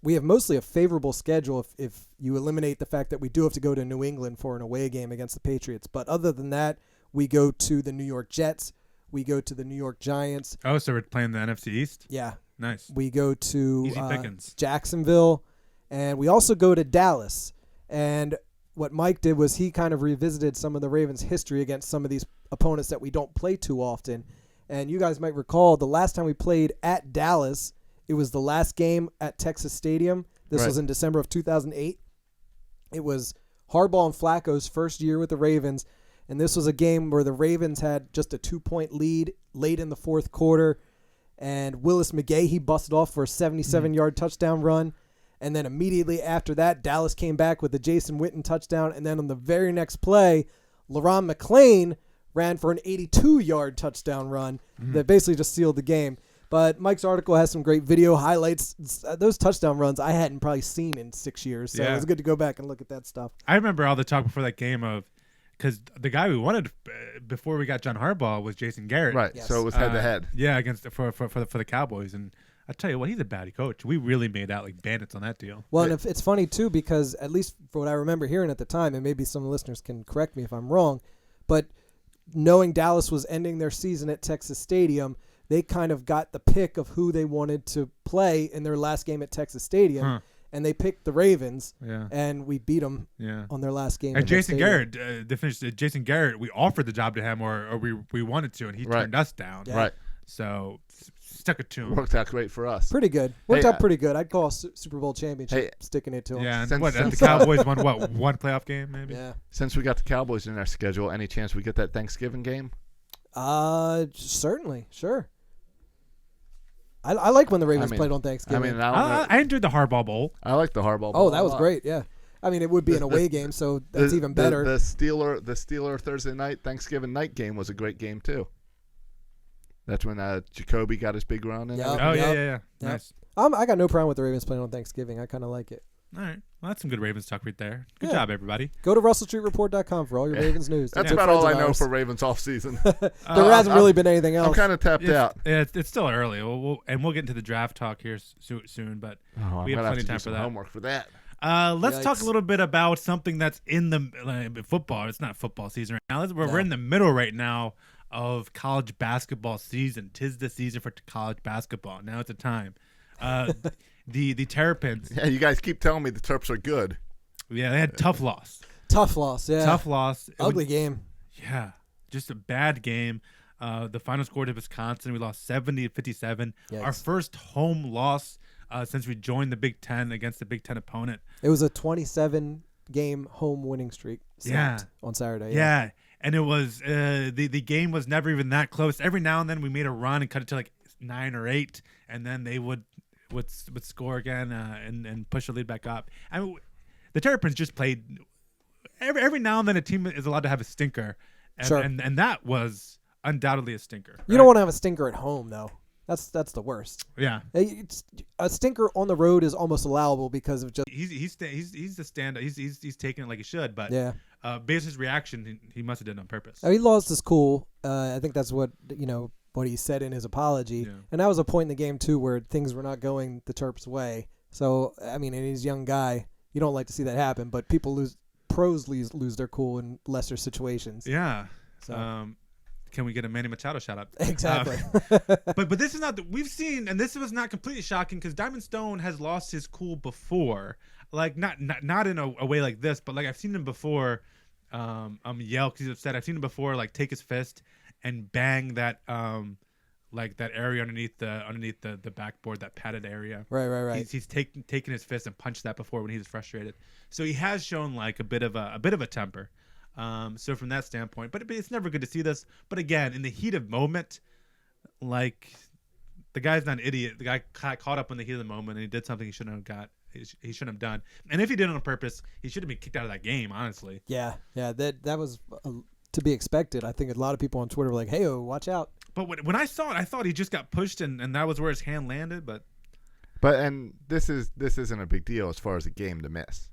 we have mostly a favorable schedule if you eliminate the fact that we do have to go to New England for an away game against the Patriots. But other than that, we go to the New York Jets. We go to the New York Giants. Oh, so we're playing the NFC East? Yeah. Nice. We go to Easy pickings. Jacksonville, and we also go to Dallas. And what Mike did was he kind of revisited some of the Ravens' history against some of these opponents that we don't play too often. And you guys might recall the last time we played at Dallas, it was the last game at Texas Stadium. This was in December of 2008. It was Harbaugh and Flacco's first year with the Ravens. And this was a game where the Ravens had just a 2-point lead late in the fourth quarter. And Willis McGahee, he busted off for a 77-yard touchdown run. And then immediately after that, Dallas came back with the Jason Witten touchdown. And then on the very next play, LaRon McClain ran for an 82-yard touchdown run that basically just sealed the game. But Mike's article has some great video highlights. Those touchdown runs I hadn't probably seen in 6 years. So it was good to go back and look at that stuff. I remember all the talk before that game of, because the guy we wanted before we got John Harbaugh was Jason Garrett. Right. Yes. So it was head-to-head. Yeah, against for the Cowboys. And I tell you what, he's a bad coach. We really made out like bandits on that deal. Well, and it's funny, too, because at least for what I remember hearing at the time, and maybe some listeners can correct me if I'm wrong, but knowing Dallas was ending their season at Texas Stadium, they kind of got the pick of who they wanted to play in their last game at Texas Stadium, and they picked the Ravens, and we beat them on their last game. And Jason Garrett, Jason Garrett, we offered the job to him, or we wanted to, and he turned us down. Yeah. Right. So stuck it to him. Worked out great for us. Pretty good. Worked out pretty good. I'd call a Super Bowl championship sticking it to them. Yeah, and the Cowboys won, one playoff game maybe? Yeah. Since we got the Cowboys in our schedule, any chance we get that Thanksgiving game? Certainly. Sure. I like when the Ravens played on Thanksgiving. I enjoyed the Harbaugh Bowl. I like the Harbaugh Bowl. Oh, that was great, yeah. I mean, it would be an away game, so that's even better. The Steeler Thursday night, Thanksgiving night game was a great game, too. That's when Jacoby got his big run in. Yeah. Nice. I got no problem with the Ravens playing on Thanksgiving. I kind of like it. All right. Well, that's some good Ravens talk right there. Good job, everybody. Go to RussellStreetReport.com for all your Ravens news. That's about all I know for Ravens offseason. There hasn't really been anything else. I'm kind of tapped out. It's still early. We'll get into the draft talk here soon, but we have plenty of time for that. Homework for that. Let's talk a little bit about something that's in the football. It's not football season right now. We're in the middle right now of college basketball season. 'Tis the season for college basketball. Now it's the time. The Terrapins. Yeah, you guys keep telling me the Terps are good. Yeah, they had tough loss. Tough loss, yeah. Tough loss. Ugly game. Yeah, just a bad game. The final score to Wisconsin, we lost 70-57. Yikes. Our first home loss since we joined the Big Ten against the Big Ten opponent. It was a 27-game home winning streak on Saturday. Yeah, and it was the game was never even that close. Every now and then we made a run and cut it to like 9 or 8, and then they would score again and push the lead back up. I mean, the Terrapins just played. Every now and then a team is allowed to have a stinker, and that was undoubtedly a stinker. You don't want to have a stinker at home, though. That's the worst. Yeah, a stinker on the road is almost allowable because of just he's the stand. He's taking it like he should, but based on his reaction, he must have done it on purpose. He lost his cool. I think that's what what he said in his apology, and that was a point in the game too where things were not going the Terps' way. So I mean, and he's a young guy. You don't like to see that happen, but pros lose their cool in lesser situations. Yeah. So. Can we get a Manny Machado shout out? Exactly. But this is not we've seen, and this was not completely shocking because Diamond Stone has lost his cool before, like not in a way like this, but like I've seen him before, yell because he's upset. I've seen him before, like take his fist and bang that like that area underneath the backboard, that padded area. Right. He's taken his fist and punched that before when he was frustrated. So he has shown like a bit of a temper. So from that standpoint, but it's never good to see this. But again, in the heat of moment, like the guy's not an idiot. The guy got caught up in the heat of the moment and he did something he shouldn't have done. And if he did it on purpose, he should have been kicked out of that game. Honestly. Yeah. That was to be expected. I think a lot of people on Twitter were like, "Hey, watch out." But when I saw it, I thought he just got pushed and that was where his hand landed. But this isn't a big deal as far as a game to miss.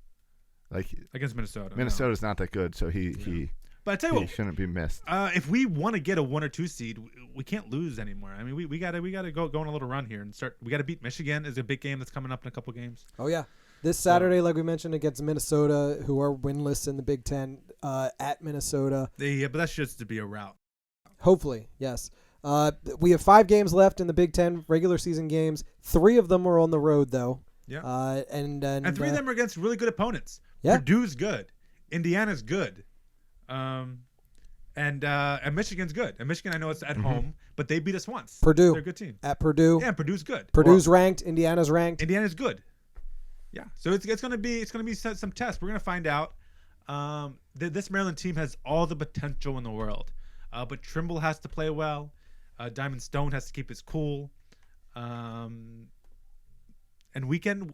Like against Minnesota. Minnesota's not that good, so he But I tell you what, shouldn't be missed. If we want to get a 1 or 2 seed, we can't lose anymore. I mean, we gotta go on a little run here and start. We gotta beat Michigan. Is a big game that's coming up in a couple games. Oh yeah, this Saturday, like we mentioned, against Minnesota, who are winless in the Big Ten, at Minnesota. Yeah, but that's just to be a route. Hopefully, yes. We have 5 games left in the Big Ten regular season games. 3 of them are on the road, though. Yeah. And 3 of them are against really good opponents. Yeah. Purdue's good. Indiana's good. And Michigan's good. And Michigan, I know it's at home, but they beat us once. Purdue. They're a good team. At Purdue. Yeah, Purdue's good. Purdue's ranked. Indiana's ranked. Indiana's good. Yeah, so it's gonna be some tests. We're gonna find out. This Maryland team has all the potential in the world, but Trimble has to play well. Diamond Stone has to keep his cool, and we can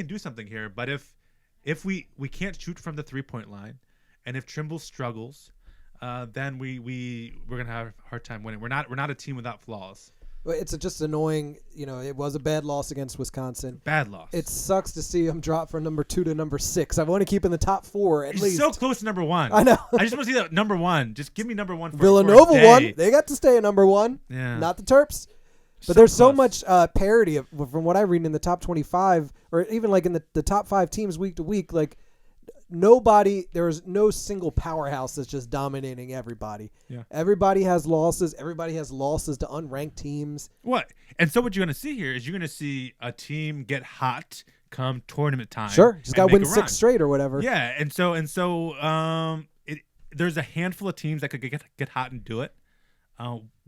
do something here. But if we can't shoot from the 3-point line, and if Trimble struggles, then we're gonna have a hard time winning. We're not a team without flaws. It's just annoying. It was a bad loss against Wisconsin. Bad loss. It sucks to see them drop from number 2 to number 6. I want to keep in the top 4 at He's least. so close to number 1. I know. I just want to see that number 1. Just give me number 1 for Villanova for a day. won. They got to stay at number 1. Yeah. Not the Terps. But So there's so close. much parity from what I read in the top 25, or even like in the top 5 teams week to week. Like there is no single powerhouse that's just dominating everybody. Yeah. Everybody has losses. Everybody has losses to unranked teams. What? And so what you're going to see here is you're going to see a team get hot come tournament time. Sure, just got to and win make a 6 run. straight or whatever. Yeah, and so there's a handful of teams that could get hot and do it.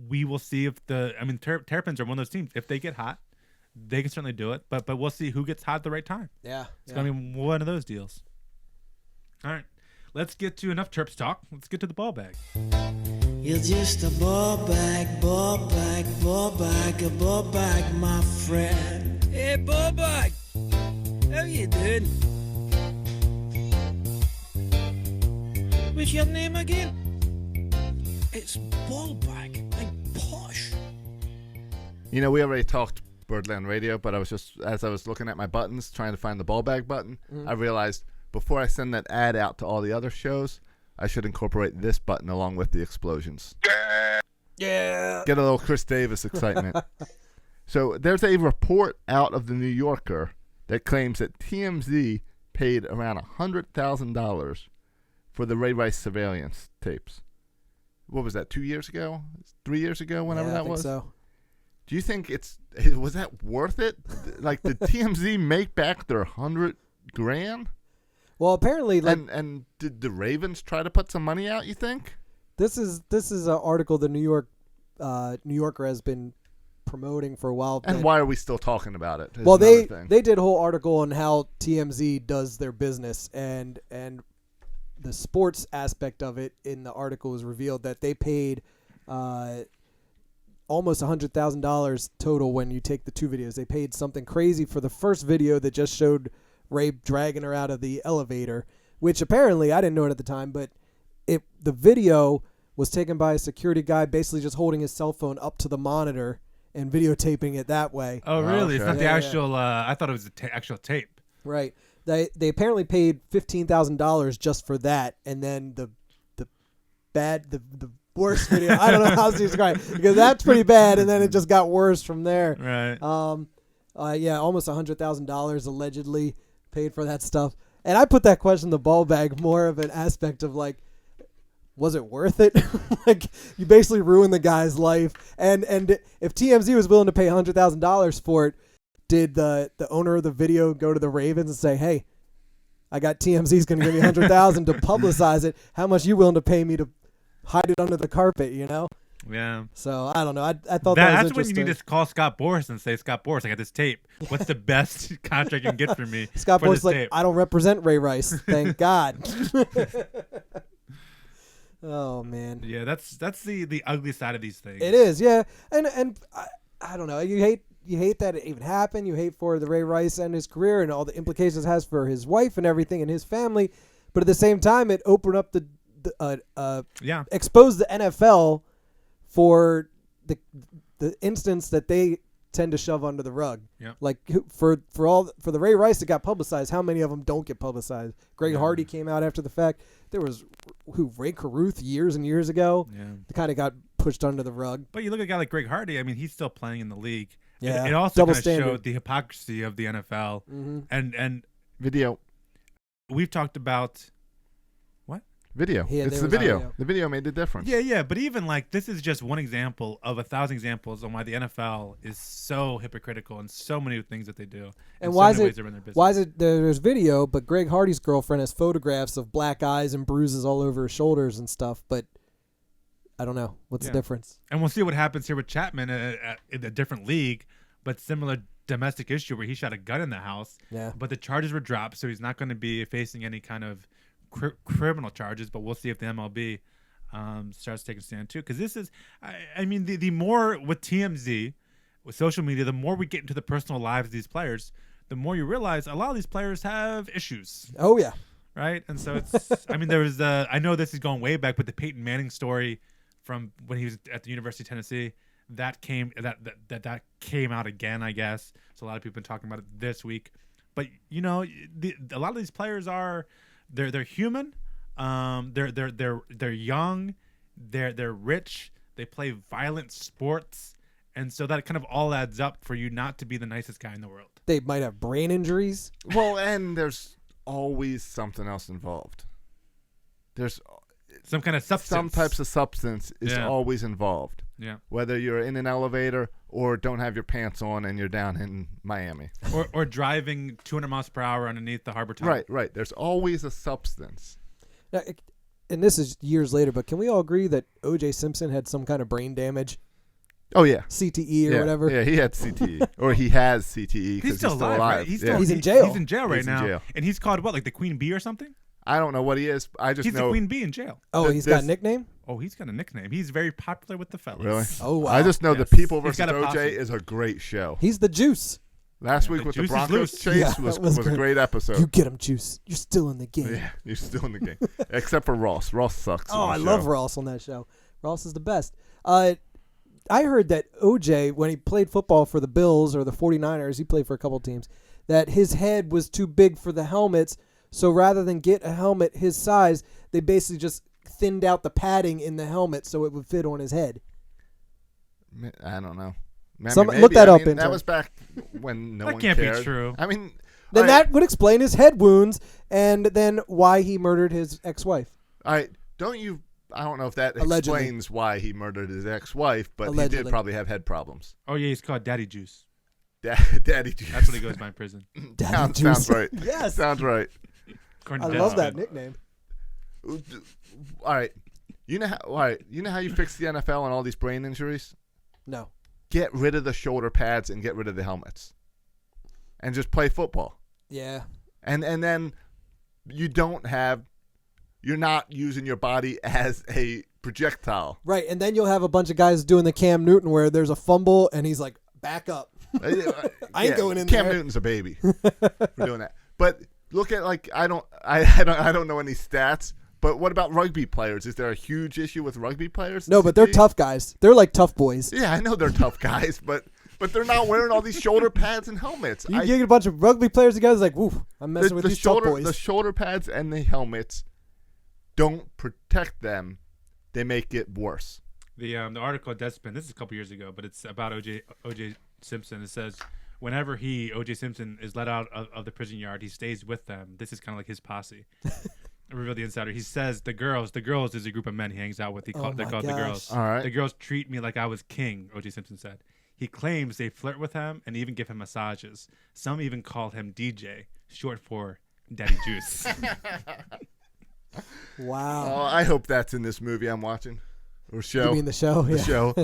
We will see if Terrapins are one of those teams. If they get hot, they can certainly do it. But we'll see who gets hot at the right time. Yeah. It's going to be one of those deals. All right. Let's get to enough Terps talk. Let's get to the ball bag. You're just a ball bag, my friend. Hey, ball bag, how you doing? What's your name again? It's ball bag. I'm posh. We already talked Birdland Radio, but as I was looking at my buttons, trying to find the ball bag button, I realized before I send that ad out to all the other shows, I should incorporate this button along with the explosions. Yeah. Get a little Chris Davis excitement. So there's a report out of the New Yorker that claims that TMZ paid around $100,000 for the Ray Rice surveillance tapes. What was that, 2 years ago? 3 years ago, whenever that was? So. Do you think was that worth it? Like, did TMZ make back their $100,000? Well, apparently, and did the Ravens try to put some money out, you think? This is an article the New Yorker has been promoting for a while. And why are we still talking about it? Well, they did a whole article on how TMZ does their business, and the sports aspect of it in the article was revealed that they paid almost $100,000 total when you take the 2 videos. They paid something crazy for the first video that just showed Ray dragging her out of the elevator, which apparently I didn't know it at the time, but the video was taken by a security guy basically just holding his cell phone up to the monitor and videotaping it that way. Oh, really? Okay. It's not the actual. I thought it was the actual tape. Right. They apparently paid $15,000 just for that, and then the worst video. I don't know how to describe it, because that's pretty bad, and then it just got worse from there. Right. Almost $100,000 allegedly paid for that stuff. And I put that question in the ball bag more of an aspect of like, was it worth it? Like, you basically ruined the guy's life. And if TMZ was willing to pay $100,000 for it, did the owner of the video go to the Ravens and say, "Hey, I got TMZ's going to give me $100,000 to publicize it. How much you willing to pay me to hide it under the carpet?" Yeah. So I don't know. I thought that was that's when you interesting. need to call Scott Boras and say, "Scott Boras, I got this tape. What's the best contract you can get for me?" Scott for Boras this like, tape? "I don't represent Ray Rice. Thank God." Oh man. Yeah, that's the ugly side of these things. It is, yeah, and I don't know. You hate that it even happened. You hate for the Ray Rice and his career and all the implications it has for his wife and everything and his family. But at the same time, it opened up exposed the NFL for the instance that they tend to shove under the rug. Yeah. Like for the Ray Rice that got publicized, how many of them don't get publicized? Greg Hardy came out after the fact. There was Ray Caruth years and years ago. Yeah. Kind of got pushed under the rug. But you look at a guy like Greg Hardy. I mean, he's still playing in the league. Yeah. It also Double kind of standard. showed the hypocrisy of the NFL. Mm-hmm. And Video. we've talked about Video. Yeah, It's there the was video. video. The video made the difference. Yeah, but even like this is just one example of 1,000 examples on why the NFL is so hypocritical in so many things that they do. And so why many is ways it? they run their business. Why is it there's video, but Greg Hardy's girlfriend has photographs of black eyes and bruises all over her shoulders and stuff? But I don't know what's the difference. And we'll see what happens here with Chapman in a different league, but similar domestic issue where he shot a gun in the house. Yeah. But the charges were dropped, so he's not going to be facing any kind of criminal charges. But we'll see if the MLB starts taking a stand too. Because this is, I mean, the more with TMZ, with social media, the more we get into the personal lives of these players, the more you realize a lot of these players have issues. Oh yeah. Right. And so it's, I mean, there was I know this is going way back, but the Peyton Manning story from when he was at the University of Tennessee, that came out again, I guess. So a lot of people have been talking about it this week. But you know, a lot of these players are they're human. They're young. They're rich. They play violent sports, and so that kind of all adds up for you not to be the nicest guy in the world. They might have brain injuries. Well, and there's always something else involved. There's some kind of substance. Some types of substance is always involved. Yeah. Whether you're in an elevator or don't have your pants on and you're down in Miami. Or driving 200 miles per hour underneath the harbor tunnel. Right. There's always a substance. Now, and this is years later, but can we all agree that O.J. Simpson had some kind of brain damage? Oh, yeah. CTE or whatever? Yeah, he had CTE. Or he has CTE because he's still alive. Right? He's in jail. He's in jail right now. In jail. And he's called what, like the Queen Bee or something? I don't know what he is. I just he's know. the Queen Bee in jail. Oh, he's got a nickname? Oh, he's got a nickname. He's very popular with the fellas. Really? Oh, wow. I just know Yes. The People He's versus got a OJ posse. is a great show. He's the Juice. Last week the with the Juice is Broncos loose. chase Yeah, was a great episode. You get him, Juice. You're still in the game. Yeah, you're still in the game. Except for Ross. Ross sucks. Oh, on the I show. love Ross on that show. Ross is the best. I heard that OJ, when he played football for the Bills or the 49ers, he played for a couple teams, that his head was too big for the helmets. So rather than get a helmet his size, they basically just thinned out the padding in the helmet so it would fit on his head. I don't know. Look that up. That was back when no that one can't cared. be true. I mean, then that would explain his head wounds and then why he murdered his ex-wife. All right, don't you? I don't know if that Allegedly. explains why he murdered his ex-wife, but he Allegedly. did probably have head problems. Oh, yeah, he's called Daddy Juice. Daddy Juice. That's what he goes by in prison. Daddy Juice. Sounds right. Yes. Sounds right. According I to love Deadspin. that nickname. All right. You know how you fix the NFL and all these brain injuries? No. Get rid of the shoulder pads and get rid of the helmets. And just play football. Yeah. And then you're not using your body as a projectile. Right, and then you'll have a bunch of guys doing the Cam Newton where there's a fumble and he's like, back up. I ain't going in Cam there. Newton's a baby for doing that. But look at I don't know any stats. But what about rugby players? Is there a huge issue with rugby players? No, but they're tough guys. They're like tough boys. Yeah, I know they're tough guys, but they're not wearing all these shoulder pads and helmets. You get a bunch of rugby players together, it's like, woof, I'm messing with these tough boys. The shoulder pads and the helmets don't protect them. They make it worse. The article at Deadspin, this is a couple years ago, but it's about O.J. Simpson. It says, whenever O.J. Simpson is let out of the prison yard, he stays with them. This is kind of like his posse. Reveal the insider. He says the girls is a group of men he hangs out with. They're called the girls. All right. The girls treat me like I was king, O.J. Simpson said. He claims they flirt with him and even give him massages. Some even call him DJ, short for Daddy Juice. Wow. Oh, I hope that's in this movie I'm watching. Or show. You mean the show? The Yeah. show.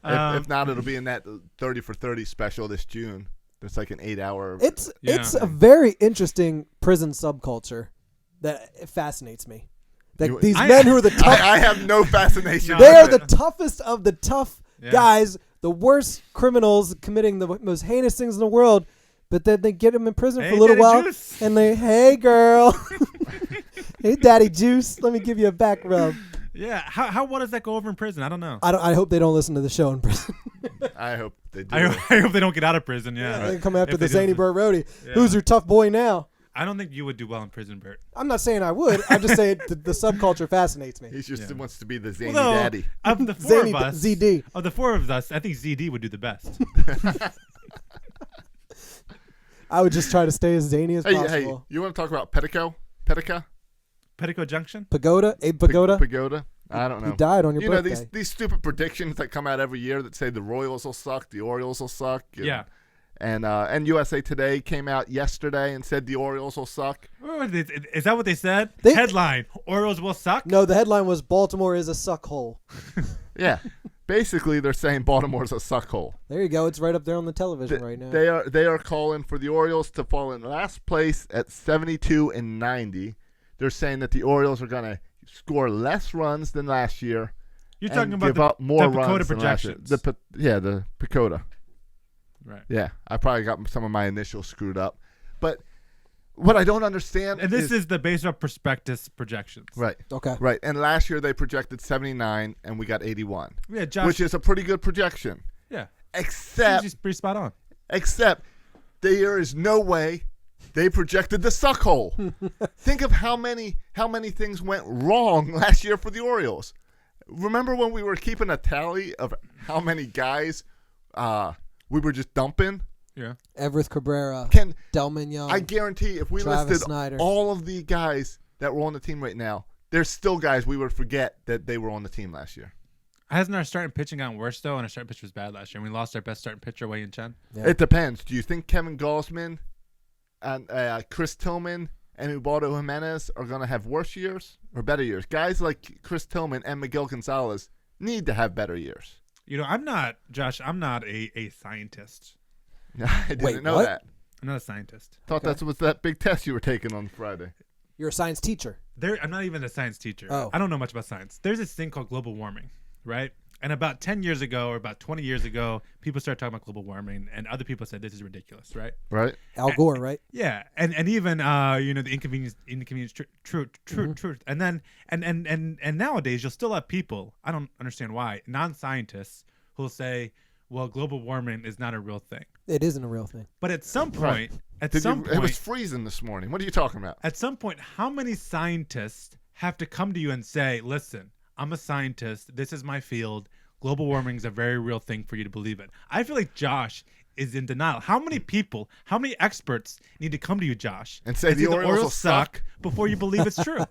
If not, it'll be in that 30 for 30 special this June. It's like an 8-hour. It's a very interesting prison subculture that it fascinates me. These men who are the tough. I have no fascination. They are with the it. toughest of the tough guys, the worst criminals committing the most heinous things in the world. But then they get them in prison for a little Daddy while, Juice. and hey girl, hey Daddy Juice, let me give you a back rub. Yeah, how well does that go over in prison? I don't know. I hope they don't listen to the show in prison. I hope they do. I hope they don't get out of prison. Yeah, They come after If the they do. zany Burt Rohde. Yeah. Who's your tough boy now? I don't think you would do well in prison, Bert. I'm not saying I would. I'm just saying the subculture fascinates me. He just wants to be the zany Although, daddy. Of the four Zany of us, ZD. Of the four of us, I think ZD would do the best. I would just try to stay as zany as Hey, possible. you want to talk about Pettico? Pettica? Petticoat Junction? Pagoda? Abe Pagoda? Pagoda? I don't know. He died on your you birthday. know, these stupid predictions that come out every year that say the Royals will suck, the Orioles will suck. Yeah. And USA Today came out yesterday and said the Orioles will suck. Oh, is that what they said? They- Headline: Orioles will suck. No, the headline was Baltimore is a suck hole. Yeah. Basically, they're saying Baltimore's a suck hole. There you go. It's right up there on the television right now. They are calling for the Orioles to fall in last place at 72-90. They're saying that the Orioles are going to score less runs than last year. You're and talking about give the, up more the runs Pacoda than last year. projections. The Pacoda. Right. Yeah, I probably got some of my initials screwed up. But what I don't understand And this is the baseball prospectus projections. Right. Okay. Right. And last year they projected 79 and we got 81. Yeah, Josh. Which is a pretty good projection. Yeah. Except She's pretty spot on. Except there is no way they projected the suck hole. Think of how many things went wrong last year for the Orioles. Remember when we were keeping a tally of how many guys we were just dumping? Yeah. Everett Cabrera, Delman Young. I guarantee if we Travis listed Snyder. all of the guys that were on the team right now, there's still guys we would forget that they were on the team last year. Hasn't our starting pitching gotten worse, though? And our starting pitcher was bad last year. And we lost our best starting pitcher, Wei and Chen. Yeah. It depends. Do you think Kevin Gausman and Chris Tillman and Ubaldo Jimenez are going to have worse years or better years? Guys like Chris Tillman and Miguel Gonzalez need to have better years. You know, I'm not a scientist. I didn't Wait, know what? that. I'm not a scientist. Thought that was that big test you were taking on Friday. You're a science teacher. I'm not even a science teacher. Oh. I don't know much about science. There's this thing called global warming, right? And about 10 years ago or about 20 years ago, people started talking about global warming, and other people said this is ridiculous, right? Right. Al Gore, right? Yeah, and even the inconvenience truth, and then and nowadays you'll still have people, I don't understand why, non-scientists who'll say, well, global warming is not a real thing. It isn't a real thing. But at some Right. point, It was freezing this morning. What are you talking about? at some point, how many scientists have to come to you and say, listen, I'm a scientist. This is my field. Global warming is a very real thing for you to believe in. I feel like Josh is in denial. How many people, how many experts need to come to you, Josh, And say the Orioles will suck before you believe it's true?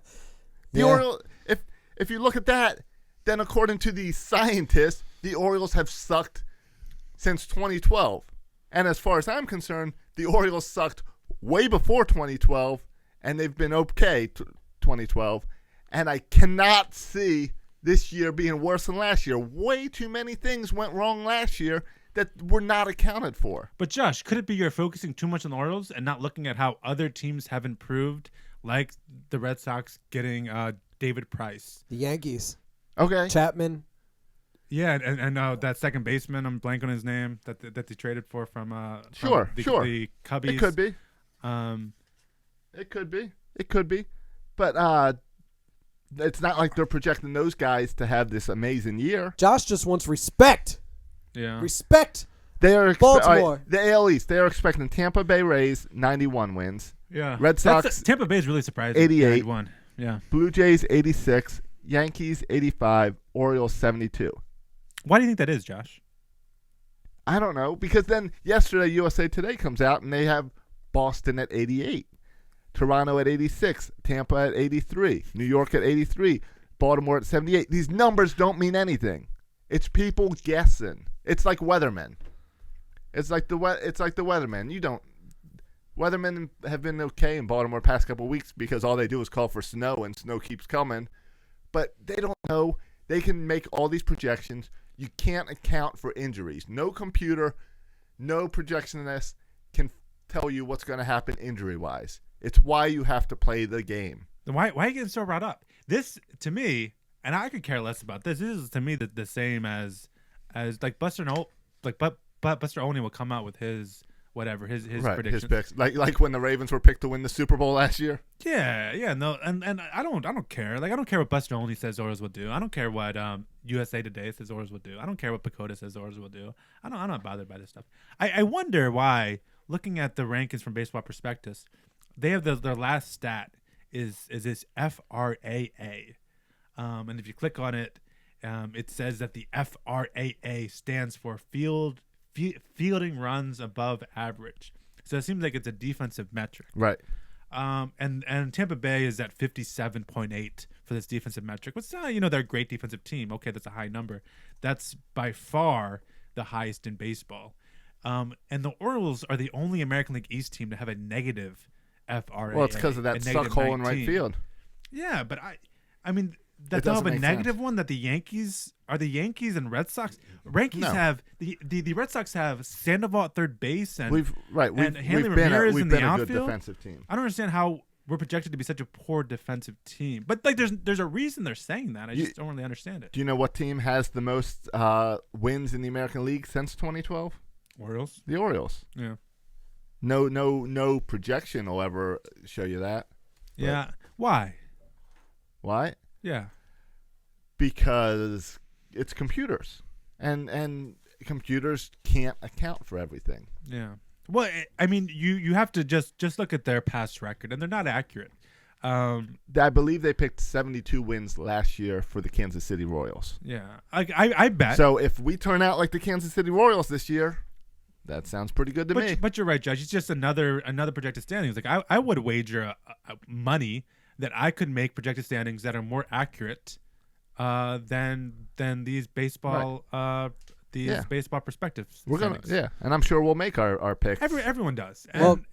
The Orioles, if you look at that, then according to the scientists, the Orioles have sucked since 2012. And as far as I'm concerned, the Orioles sucked way before 2012, and they've been okay 2012. And I cannot see this year being worse than last year. Way too many things went wrong last year that were not accounted for. But Josh, could it be you're focusing too much on the Orioles and not looking at how other teams have improved, like the Red Sox getting David Price? The Yankees. Okay. Chapman. Yeah, and that second baseman, I'm blanking on his name, that they traded for from Sure. the Cubbies. It could be. It could be. But it's not like they're projecting those guys to have this amazing year. Josh just wants respect. Yeah. Respect. They are Baltimore. The AL East. They are expecting Tampa Bay Rays 91 wins. Yeah. Red Sox Tampa Bay is really surprising. 88. 91. Yeah. Blue Jays 86. Yankees 85. Orioles 72. Why do you think that is, Josh? I don't know, because then yesterday USA Today comes out and they have Boston at 88, Toronto at 86, Tampa at 83, New York at 83, Baltimore at 78. These numbers don't mean anything. It's people guessing. It's like weathermen. It's like the weathermen. Weathermen have been okay in Baltimore the past couple of weeks because all they do is call for snow and snow keeps coming, but they don't know. They can make all these projections. You can't account for injuries. No computer, no projectionist can tell you what's going to happen injury-wise. It's why you have to play the game. Why are you getting so wrought up? This, to me, and I could care less about this. This is to me the same as like Buster Olney will come out with his whatever his right, predictions. His picks, like when the Ravens were picked to win the Super Bowl last year. Yeah, no, and I don't care. Like I don't care what Buster Olney says Orioles will do. I don't care what USA Today says Orioles will do. I don't care what Pacoda says Orioles will do. I'm not bothered by this stuff. I wonder why, looking at the rankings from Baseball Prospectus, they have their last stat is this FRAA, and if you click on it, it says that the FRAA stands for fielding runs above average. So it seems like it's a defensive metric. Right. And Tampa Bay is at 57.8 for this defensive metric. But still, they're a great defensive team. Okay, that's a high number. That's by far the highest in baseball. And the Orioles are the only American League East team to have a negative FRA. Well, it's because of that suck hole in right field. Yeah, but I mean, that they'll have a negative one. That the Yankees and Red Sox. Have the Red Sox have Sandoval at third base and Hanley Ramirez in the outfield. A good defensive team. I don't understand how we're projected to be such a poor defensive team. But like, there's a reason they're saying that. I just don't really understand it. Do you know what team has the most wins in the American League since 2012? Orioles. The Orioles. Yeah. No projection will ever show you that. Yeah. Why? Why? Yeah. Because it's computers, and computers can't account for everything. Yeah. Well, I mean, you have to just look at their past record, and they're not accurate. I believe they picked 72 wins last year for the Kansas City Royals. Yeah, I bet. So if we turn out like the Kansas City Royals this year, that sounds pretty good to me. But you're right, Josh. It's just another projected standings. Like I would wager money that I could make projected standings that are more accurate than these baseball baseball perspectives. We're gonna and I'm sure we'll make our picks. Everyone does,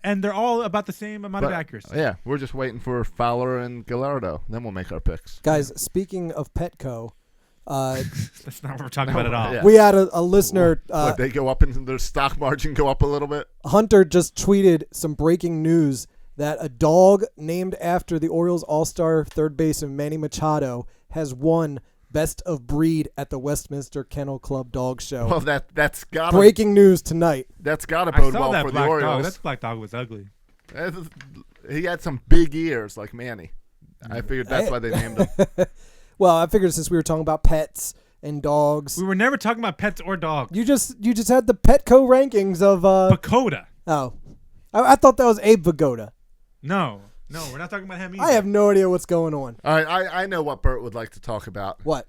and they're all about the same amount of accuracy. Yeah, we're just waiting for Fowler and Gallardo, then we'll make our picks. Guys, speaking of Petco, that's not what we're talking about at all. Yeah. We had a listener. They go up and their stock margin go up a little bit. Hunter just tweeted some breaking news that a dog named after the Orioles All-Star third baseman Manny Machado has won Best of Breed at the Westminster Kennel Club Dog Show. Well, that's got breaking news tonight. That's got to bode well for the Orioles. That black dog was ugly. He had some big ears like Manny. I figured that's why they named him. Well, I figured since we were talking about pets and dogs, we were never talking about pets or dogs. You just had the Petco rankings of Pagoda. Oh, I thought that was Abe Vigoda. No, we're not talking about him either. I have no idea what's going on. All right, I know what Bert would like to talk about. What?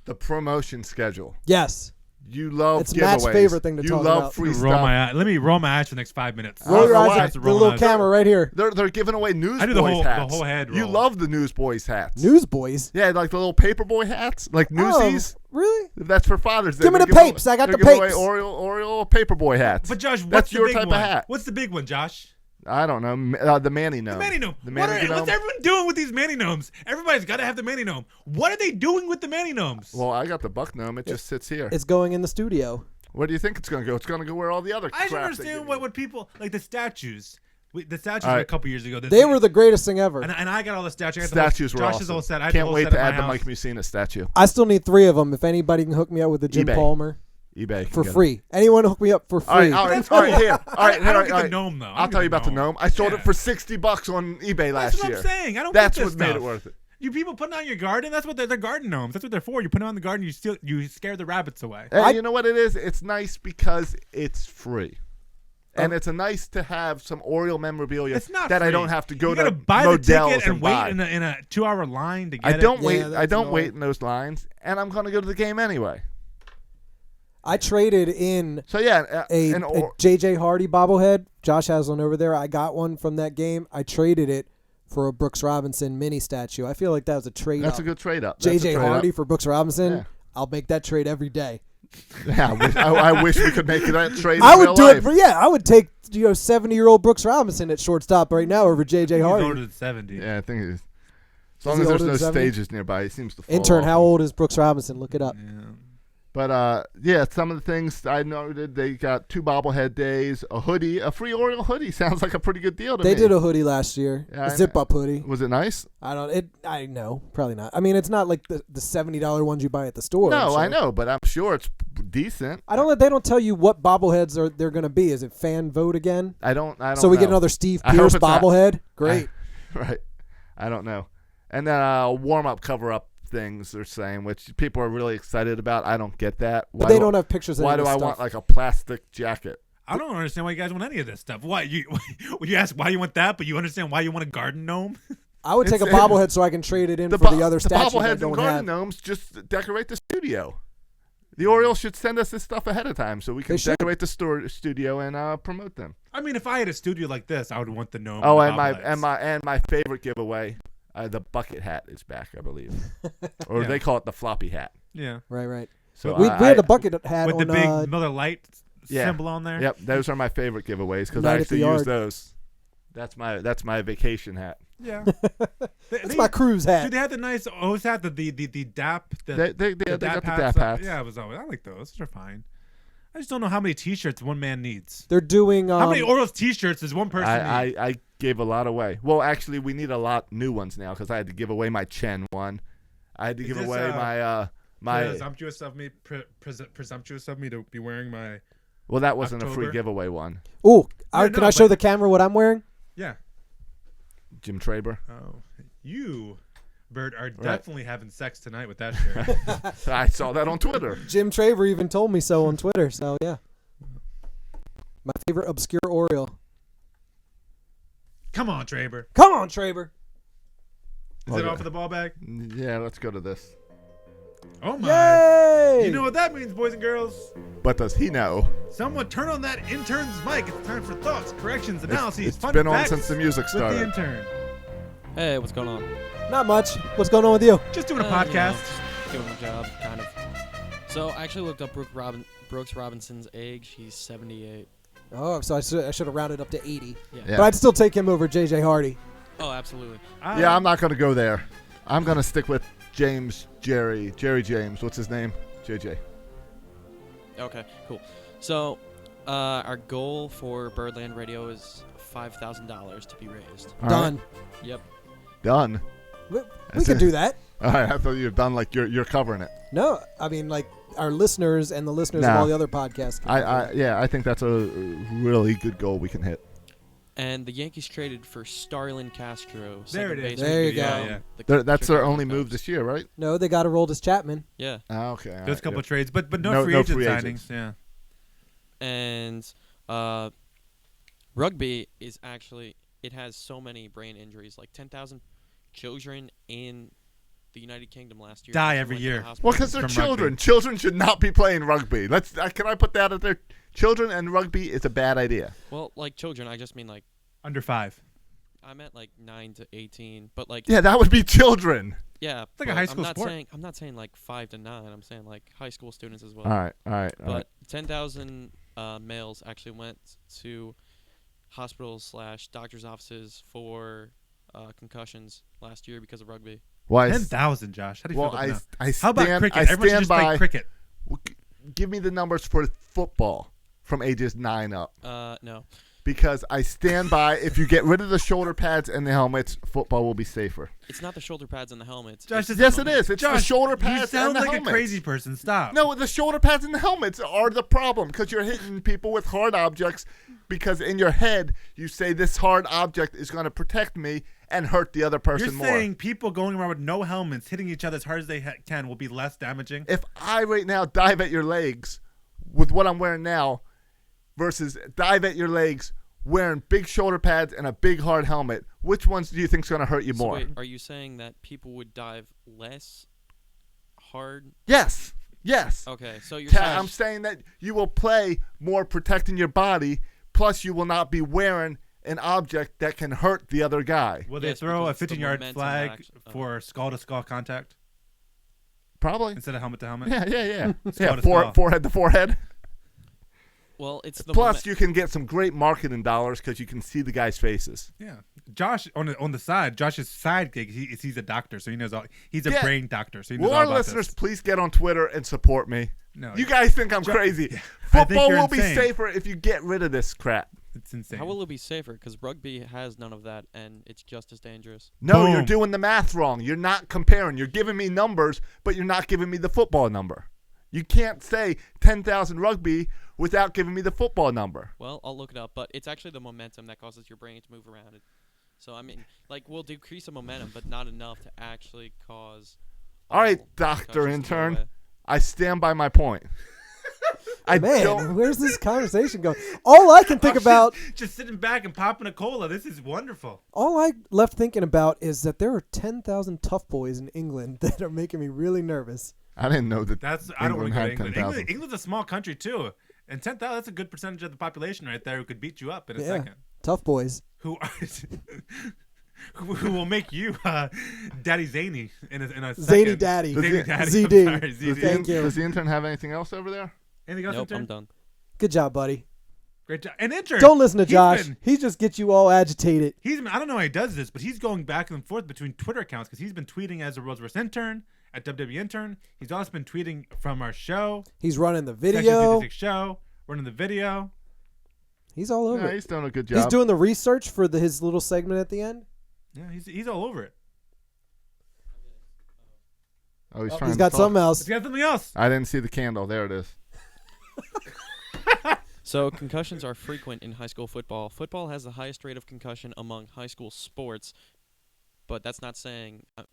The promotion schedule. Yes. You love it's giveaways. Matt's favorite thing to talk about. You love free stuff. Let me roll my eyes for the next 5 minutes. Roll your eyes at the little camera right here. They're giving away Newsboys hats. The whole head roll. You love the Newsboys hats. Newsboys? Yeah, like the little paperboy hats, like Newsies. Oh, really? That's for Father's Day. Give me the papes. I got the papes. They're giving away Oriole paperboy hats. But Josh, that's your type of hat. What's the big one, Josh? I don't know. The Manny Gnome. The Manny Gnome. The Manny Gnome. What's everyone doing with these Manny Gnomes? Everybody's got to have the Manny Gnome. What are they doing with the Manny Gnomes? Well, I got the Buck Gnome. It just sits here. It's going in the studio. Where do you think it's going to go? It's going to go where all the other crap. I don't understand what people like the statues. The statues right. a couple years ago. They were the greatest thing ever. And I got all the statues. Statues were awesome. Old set. Can't wait to add the Mike Mussina statue. I still need 3 of them. If anybody can hook me up with the Jim Palmer. eBay for free. Anyone hook me up for free. All right, here. I don't get the gnome though. I'll tell you about the gnome. I sold it for $60 on eBay last year. That's what I'm saying. I don't. That's get this what made stuff. it worth it. You people putting on your garden, that's what they're garden gnomes. That's what they're for. You put them on the garden, you scare the rabbits away. And you know what it is? It's nice because it's free. And it's nice to have some Oriole memorabilia that free. I don't have to go to buy Modell's the ticket and buy. wait in a 2-hour line to get I don't it. wait. I don't wait in those lines, and I'm going to go to the game anyway. I traded in a J.J. Hardy bobblehead. Josh has one over there. I got one from that game. I traded it for a Brooks Robinson mini statue. I feel like that was a trade. That's a good trade up. J.J. Hardy for Brooks Robinson. Yeah. I'll make that trade every day. Yeah, I wish we could make that trade. I would do it. I would take 70-year-old Brooks Robinson at shortstop right now over J.J. Hardy. He's older than 70. Yeah, I think as long as there's no stages nearby, he seems to fall Intern, off. how old is Brooks Robinson? Look it up. Yeah. But, some of the things I noted, they got 2 bobblehead days, a hoodie, a free Oriole hoodie. Sounds like a pretty good deal to me. They did a hoodie last year, a zip-up hoodie. Was it nice? I know, probably not. I mean, it's not like the $70 ones you buy at the store. No, I know, but I'm sure it's decent. They don't tell you what bobbleheads they're going to be. Is it fan vote again? I don't So we get another Steve Pierce bobblehead? Great. Right. I don't know. And then a warm-up, cover-up things they're saying, which people are really excited about. I don't get that. But they don't have pictures of why do I stuff. want like a plastic jacket? I don't understand why you guys want any of this stuff. Why you ask why you want that, but you understand why you want a garden gnome? I would take a bobblehead so I can trade it in for the other statues I don't and garden gnomes just decorate the studio. The Orioles should send us this stuff ahead of time so we can decorate the studio and promote them. I mean, if I had a studio like this, I would want the gnome. Oh, and and bobbleheads. my favorite giveaway, the bucket hat is back, I believe, or Yeah. they call it the floppy hat. Yeah. Right. So we had a bucket hat with on the big Miller Lite symbol on there. Yep, those are my favorite giveaways because Night I at the actually use yard. those. That's my vacation hat. Yeah. That's my cruise hat. Dude, they had the nice O's hat, the DAP. They got the DAP hats. Yeah, I like those. Those are fine. I just don't know how many T-shirts one man needs. They're doing. How many Orioles T-shirts does one person need? I gave a lot away. Well, actually, we need a lot new ones now because I had to give away my Chen one. I had to give away my presumptuous of me to be wearing my. Well, that wasn't a October. free giveaway one. Ooh, Yeah, can I show the camera what I'm wearing? Yeah. Jim Traber. Oh, you, Bert, are definitely having sex tonight with that shirt. I saw that on Twitter. Jim Traver even told me so on Twitter. So yeah, my favorite obscure Oriole. Come on, Traber. Come on, Traber. Is it all for the ball bag? Yeah, let's go to this. Oh my! Yay! You know what that means, boys and girls? But does he know? Someone turn on that intern's mic. It's time for thoughts, corrections, analyses. It's fun been on facts since the music with started. the intern. Hey, what's going on? Not much. What's going on with you? Just doing a You know, podcast. just doing my job, kind of. So I actually looked up Brooks Robinson's age. He's 78. Oh, so I should have rounded up to 80. Yeah. Yeah. But I'd still take him over J.J. Hardy. Oh, absolutely. Yeah, I'm not going to go there. I'm going to stick with Jerry James. What's his name? JJ. Okay, cool. So our goal for Birdland Radio is $5,000 to be raised. All Done. right. Yep. Done. We can do that. All right, I thought you were done like you're covering it. No, I mean like our listeners and the listeners of Nah. all the other podcasts. I think that's a really good goal we can hit. And the Yankees traded for Starlin Castro. There it second is. baseman There you from go. That's their Chicago only Cubs. move this year, right? No, they got to roll this Chapman. Yeah. Okay. all There's a right, couple yeah. trades, but no, No free agent free signings. agents. Yeah. And rugby is actually, it has so many brain injuries. Like 10,000 children in the United Kingdom last year Die actually every went to the year. hospital. Well, because they're From children. rugby. Children should not be playing rugby. Can I put that out there? Children and rugby is a bad idea. Well, like children, I just mean like, Under 5. I meant like 9 to 18, but like Yeah, that would be children. yeah, like a but high school I'm not sport. saying I'm not saying like 5 to 9. I'm saying like high school students as well. All right. But 10,000 males actually went to hospitals / doctors' offices for concussions last year because of rugby. Why? 10,000, Josh. How do you Well, feel about that? I How about stand- cricket? I Everyone should stand just play by- cricket. Give me the numbers for football from ages 9 up. No. Because I stand by, if you get rid of the shoulder pads and the helmets, football will be safer. It's not the shoulder pads and the helmets. Josh, it's Yes, the it is. It's the Josh, shoulder you pads sound and the like helmets. a crazy person. Stop. No, the shoulder pads and the helmets are the problem because you're hitting people with hard objects because in your head you say this hard object is going to protect me and hurt the other person You're more. saying people going around with no helmets, hitting each other as hard as they can, will be less damaging? If I right now dive at your legs with what I'm wearing now versus dive at your legs wearing big shoulder pads and a big hard helmet, which ones do you think is going to hurt you So more? wait, are you saying that people would dive less hard? Yes. Okay, so you're saying I'm saying that you will play more protecting your body, plus you will not be wearing an object that can hurt the other guy. Will they Yes, throw a because it's the 15-yard momentum flag action. for skull-to-skull contact Probably. instead of helmet-to-helmet? Yeah. Skull to skull. Forehead to forehead. well, it's the Plus, you can get some great marketing dollars because you can see the guys' faces. Yeah. Josh, on the side, Josh's side gig, he's a doctor, so he knows all. He's a Yeah. brain doctor, so he knows Will all our about listeners this. please get on Twitter and support me? No, You guys think I'm crazy. I think Football you're will be insane. safer if you get rid of this crap. It's insane. How will it be safer? Because rugby has none of that, and it's just as dangerous. No, you're Boom. doing the math wrong. You're not comparing. You're giving me numbers, but you're not giving me the football number. You can't say 10,000 rugby without giving me the football number. Well, I'll look it up, but it's actually the momentum that causes your brain to move around. So I mean, like we'll decrease the momentum, but not enough to actually cause. All right, concussions Dr. to go Intern. away. I stand by my point. I Man, don't. where's this conversation going? All I can think about, just sitting back and popping a cola. This is wonderful. all I left thinking about is that there are 10,000 tough boys in England that are making me really nervous. I didn't know that. I don't want England to go to had England. 10,000. England's a small country too. And 10,000, that's a good percentage of the population right there who could beat you up in a second. Tough boys. Who are, who will make you Daddy Zany in a second. Zany Daddy. Zany Daddy. ZD. I'm sorry, ZD. Thank you. Does the intern have anything else over there? Anything else, Nope, intern? I'm done. Good job, buddy. Great job. And intern. Don't listen to he's Josh. been- He just gets you all agitated. I don't know how he does this, but he's going back and forth between Twitter accounts because he's been tweeting as a World's Worst Intern at WWE Intern. He's also been tweeting from our show. He's running the Section video. 56 show. Running the video. He's all over Yeah, it. he's doing a good job. He's doing the research for his little segment at the end. Yeah, he's all over it. Oh, he's trying He's to got talk. something else. He's got something else. I didn't see the candle. There it is. So concussions are frequent in high school football. Football has the highest rate of concussion among high school sports, but that's not saying you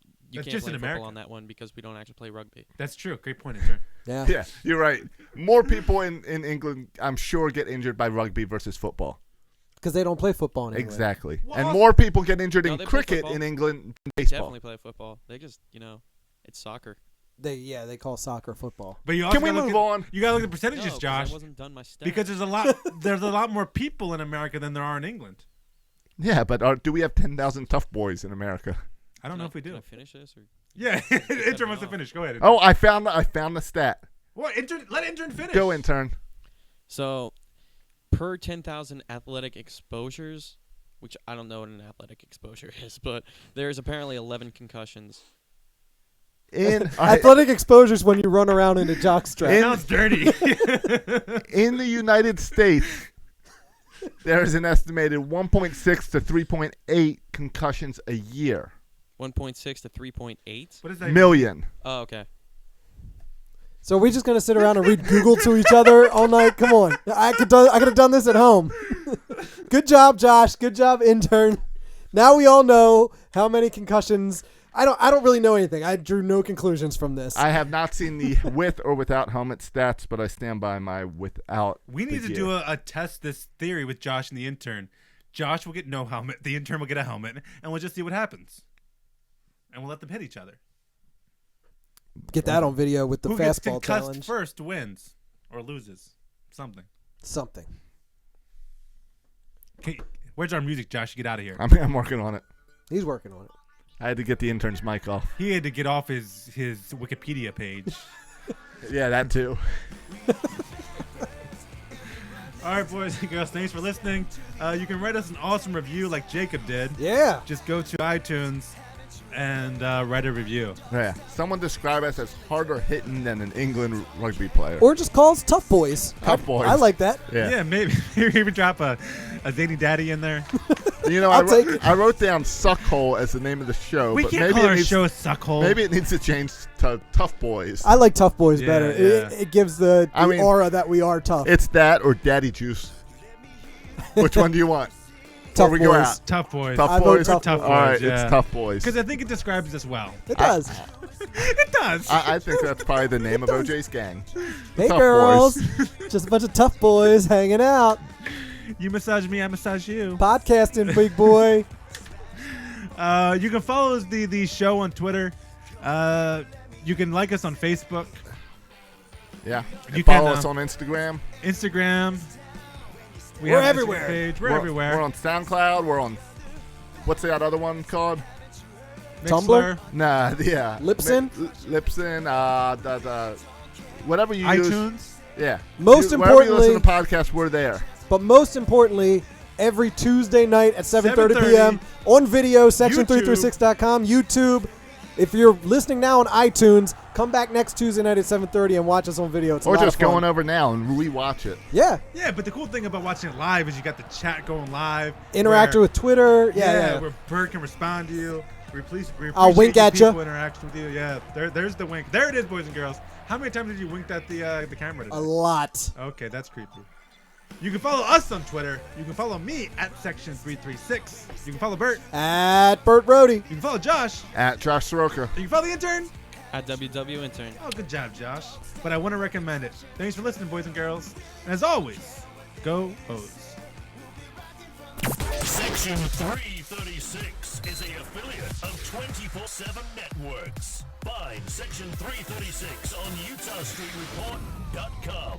That's can't just blame in football America. on that one because we don't actually play rugby. That's true. Great point, intern. Yeah. Yeah, you're right. More people in England, I'm sure, get injured by rugby versus football. Because they don't play football anymore. Exactly. Well, and more people get injured No, in they play cricket football. in England than They baseball. definitely play football. They just, it's soccer. They call soccer football. But you also Can we gotta move look on? You got to look at the No, percentages, 'cause Josh. I wasn't done my stats. Because there's a lot more people in America than there are in England. Yeah, but do we have 10,000 tough boys in America? I don't know if we Can do. I finish this? Or Yeah, cut intern me wants to off. finish. Go ahead. Intern. Oh, I found the stat. What? Let intern finish. Go intern. So, per 10,000 athletic exposures, which I don't know what an athletic exposure is, but there's apparently 11 concussions. Athletic exposures when you run around in a jockstrap. Sounds dirty. In the United States, there is an estimated 1.6 to 3.8 concussions a year. 1.6 to 3.8? What is that? Million. Oh, okay. So are we just gonna sit around and read Google to each other all night? Come on, I could have done this at home. Good job, Josh. Good job, intern. Now we all know how many concussions. I don't really know anything. I drew no conclusions from this. I have not seen the with or without helmet stats, but I stand by my without. We need the to gear. do a test this theory with Josh and the intern. Josh will get no helmet. The intern will get a helmet, and we'll just see what happens. And we'll let them hit each other. Get that on video with the Who gets fastball concussed challenge. first wins or loses. Something. Something. Okay, where's our music, Josh? You get out of here. I'm working on it. He's working on it. I had to get the intern's mic off. He had to get off his Wikipedia page. Yeah, that too. All right, boys and girls, thanks for listening. You can write us an awesome review like Jacob did. Yeah. Just go to iTunes and write a review. Yeah. Someone describe us as harder hitting than an England rugby player. Or just call us tough boys. Tough boys. I like that. Yeah, maybe even drop a Zany Daddy in there. You know, I'll take it. I wrote down Suckhole as the name of the show. We but can't maybe call it our needs, show Suckhole. Maybe it needs to change to Tough Boys. I like tough boys Yeah, better. yeah. It gives the I mean, aura that we are tough. It's that or Daddy Juice. Which one do you want? Tough Before we go boys. out. Tough Boys. Tough I vote Boys? Tough Tough Boys. All right, yeah. it's Tough Boys. Because I think it describes us well. It does. It does. I think that's probably the name of OJ's gang. Hey, Tough girls. Boys. Just a bunch of tough boys hanging out. You massage me, I massage you. Podcasting, big boy. You can follow the show on Twitter. You can like us on Facebook, Yeah. You And follow can, us on Instagram. Instagram. We We're have an Instagram everywhere. Page. We're everywhere. We're on SoundCloud. We're on, what's that other one called? Tumblr? Nah, yeah. Libsyn? Libsyn, the whatever you use. iTunes. Yeah. Most Wherever you listen importantly, to podcasts, we're there. but most importantly, every Tuesday night at 7:30 7:30 p.m. on video, section336.com, YouTube. If you're listening now on iTunes, come back next Tuesday night at 7:30 and watch us on video. It's a Or lot just of fun. going over now and rewatch it. Yeah. Yeah, but the cool thing about watching it live is you got the chat going live. Interactive where- with Twitter. Yeah. where Bert can respond to you. We appreciate I'll wink the at ya. people interaction with you. Yeah, there's the wink. There it is, boys and girls. How many times did you wink at the camera today? A lot. Okay, that's creepy. You can follow us on Twitter. You can follow me at Section336. You can follow Bert. At Bert Brody. You can follow Josh. At Josh Soroka. You can follow the intern. At WW Intern. Oh, good job, Josh. But I want to recommend it. Thanks for listening, boys and girls. And as always, go O's. Section 336 is a affiliate of 24/7 Networks. Find Section 336 on UtahStreetReport.com.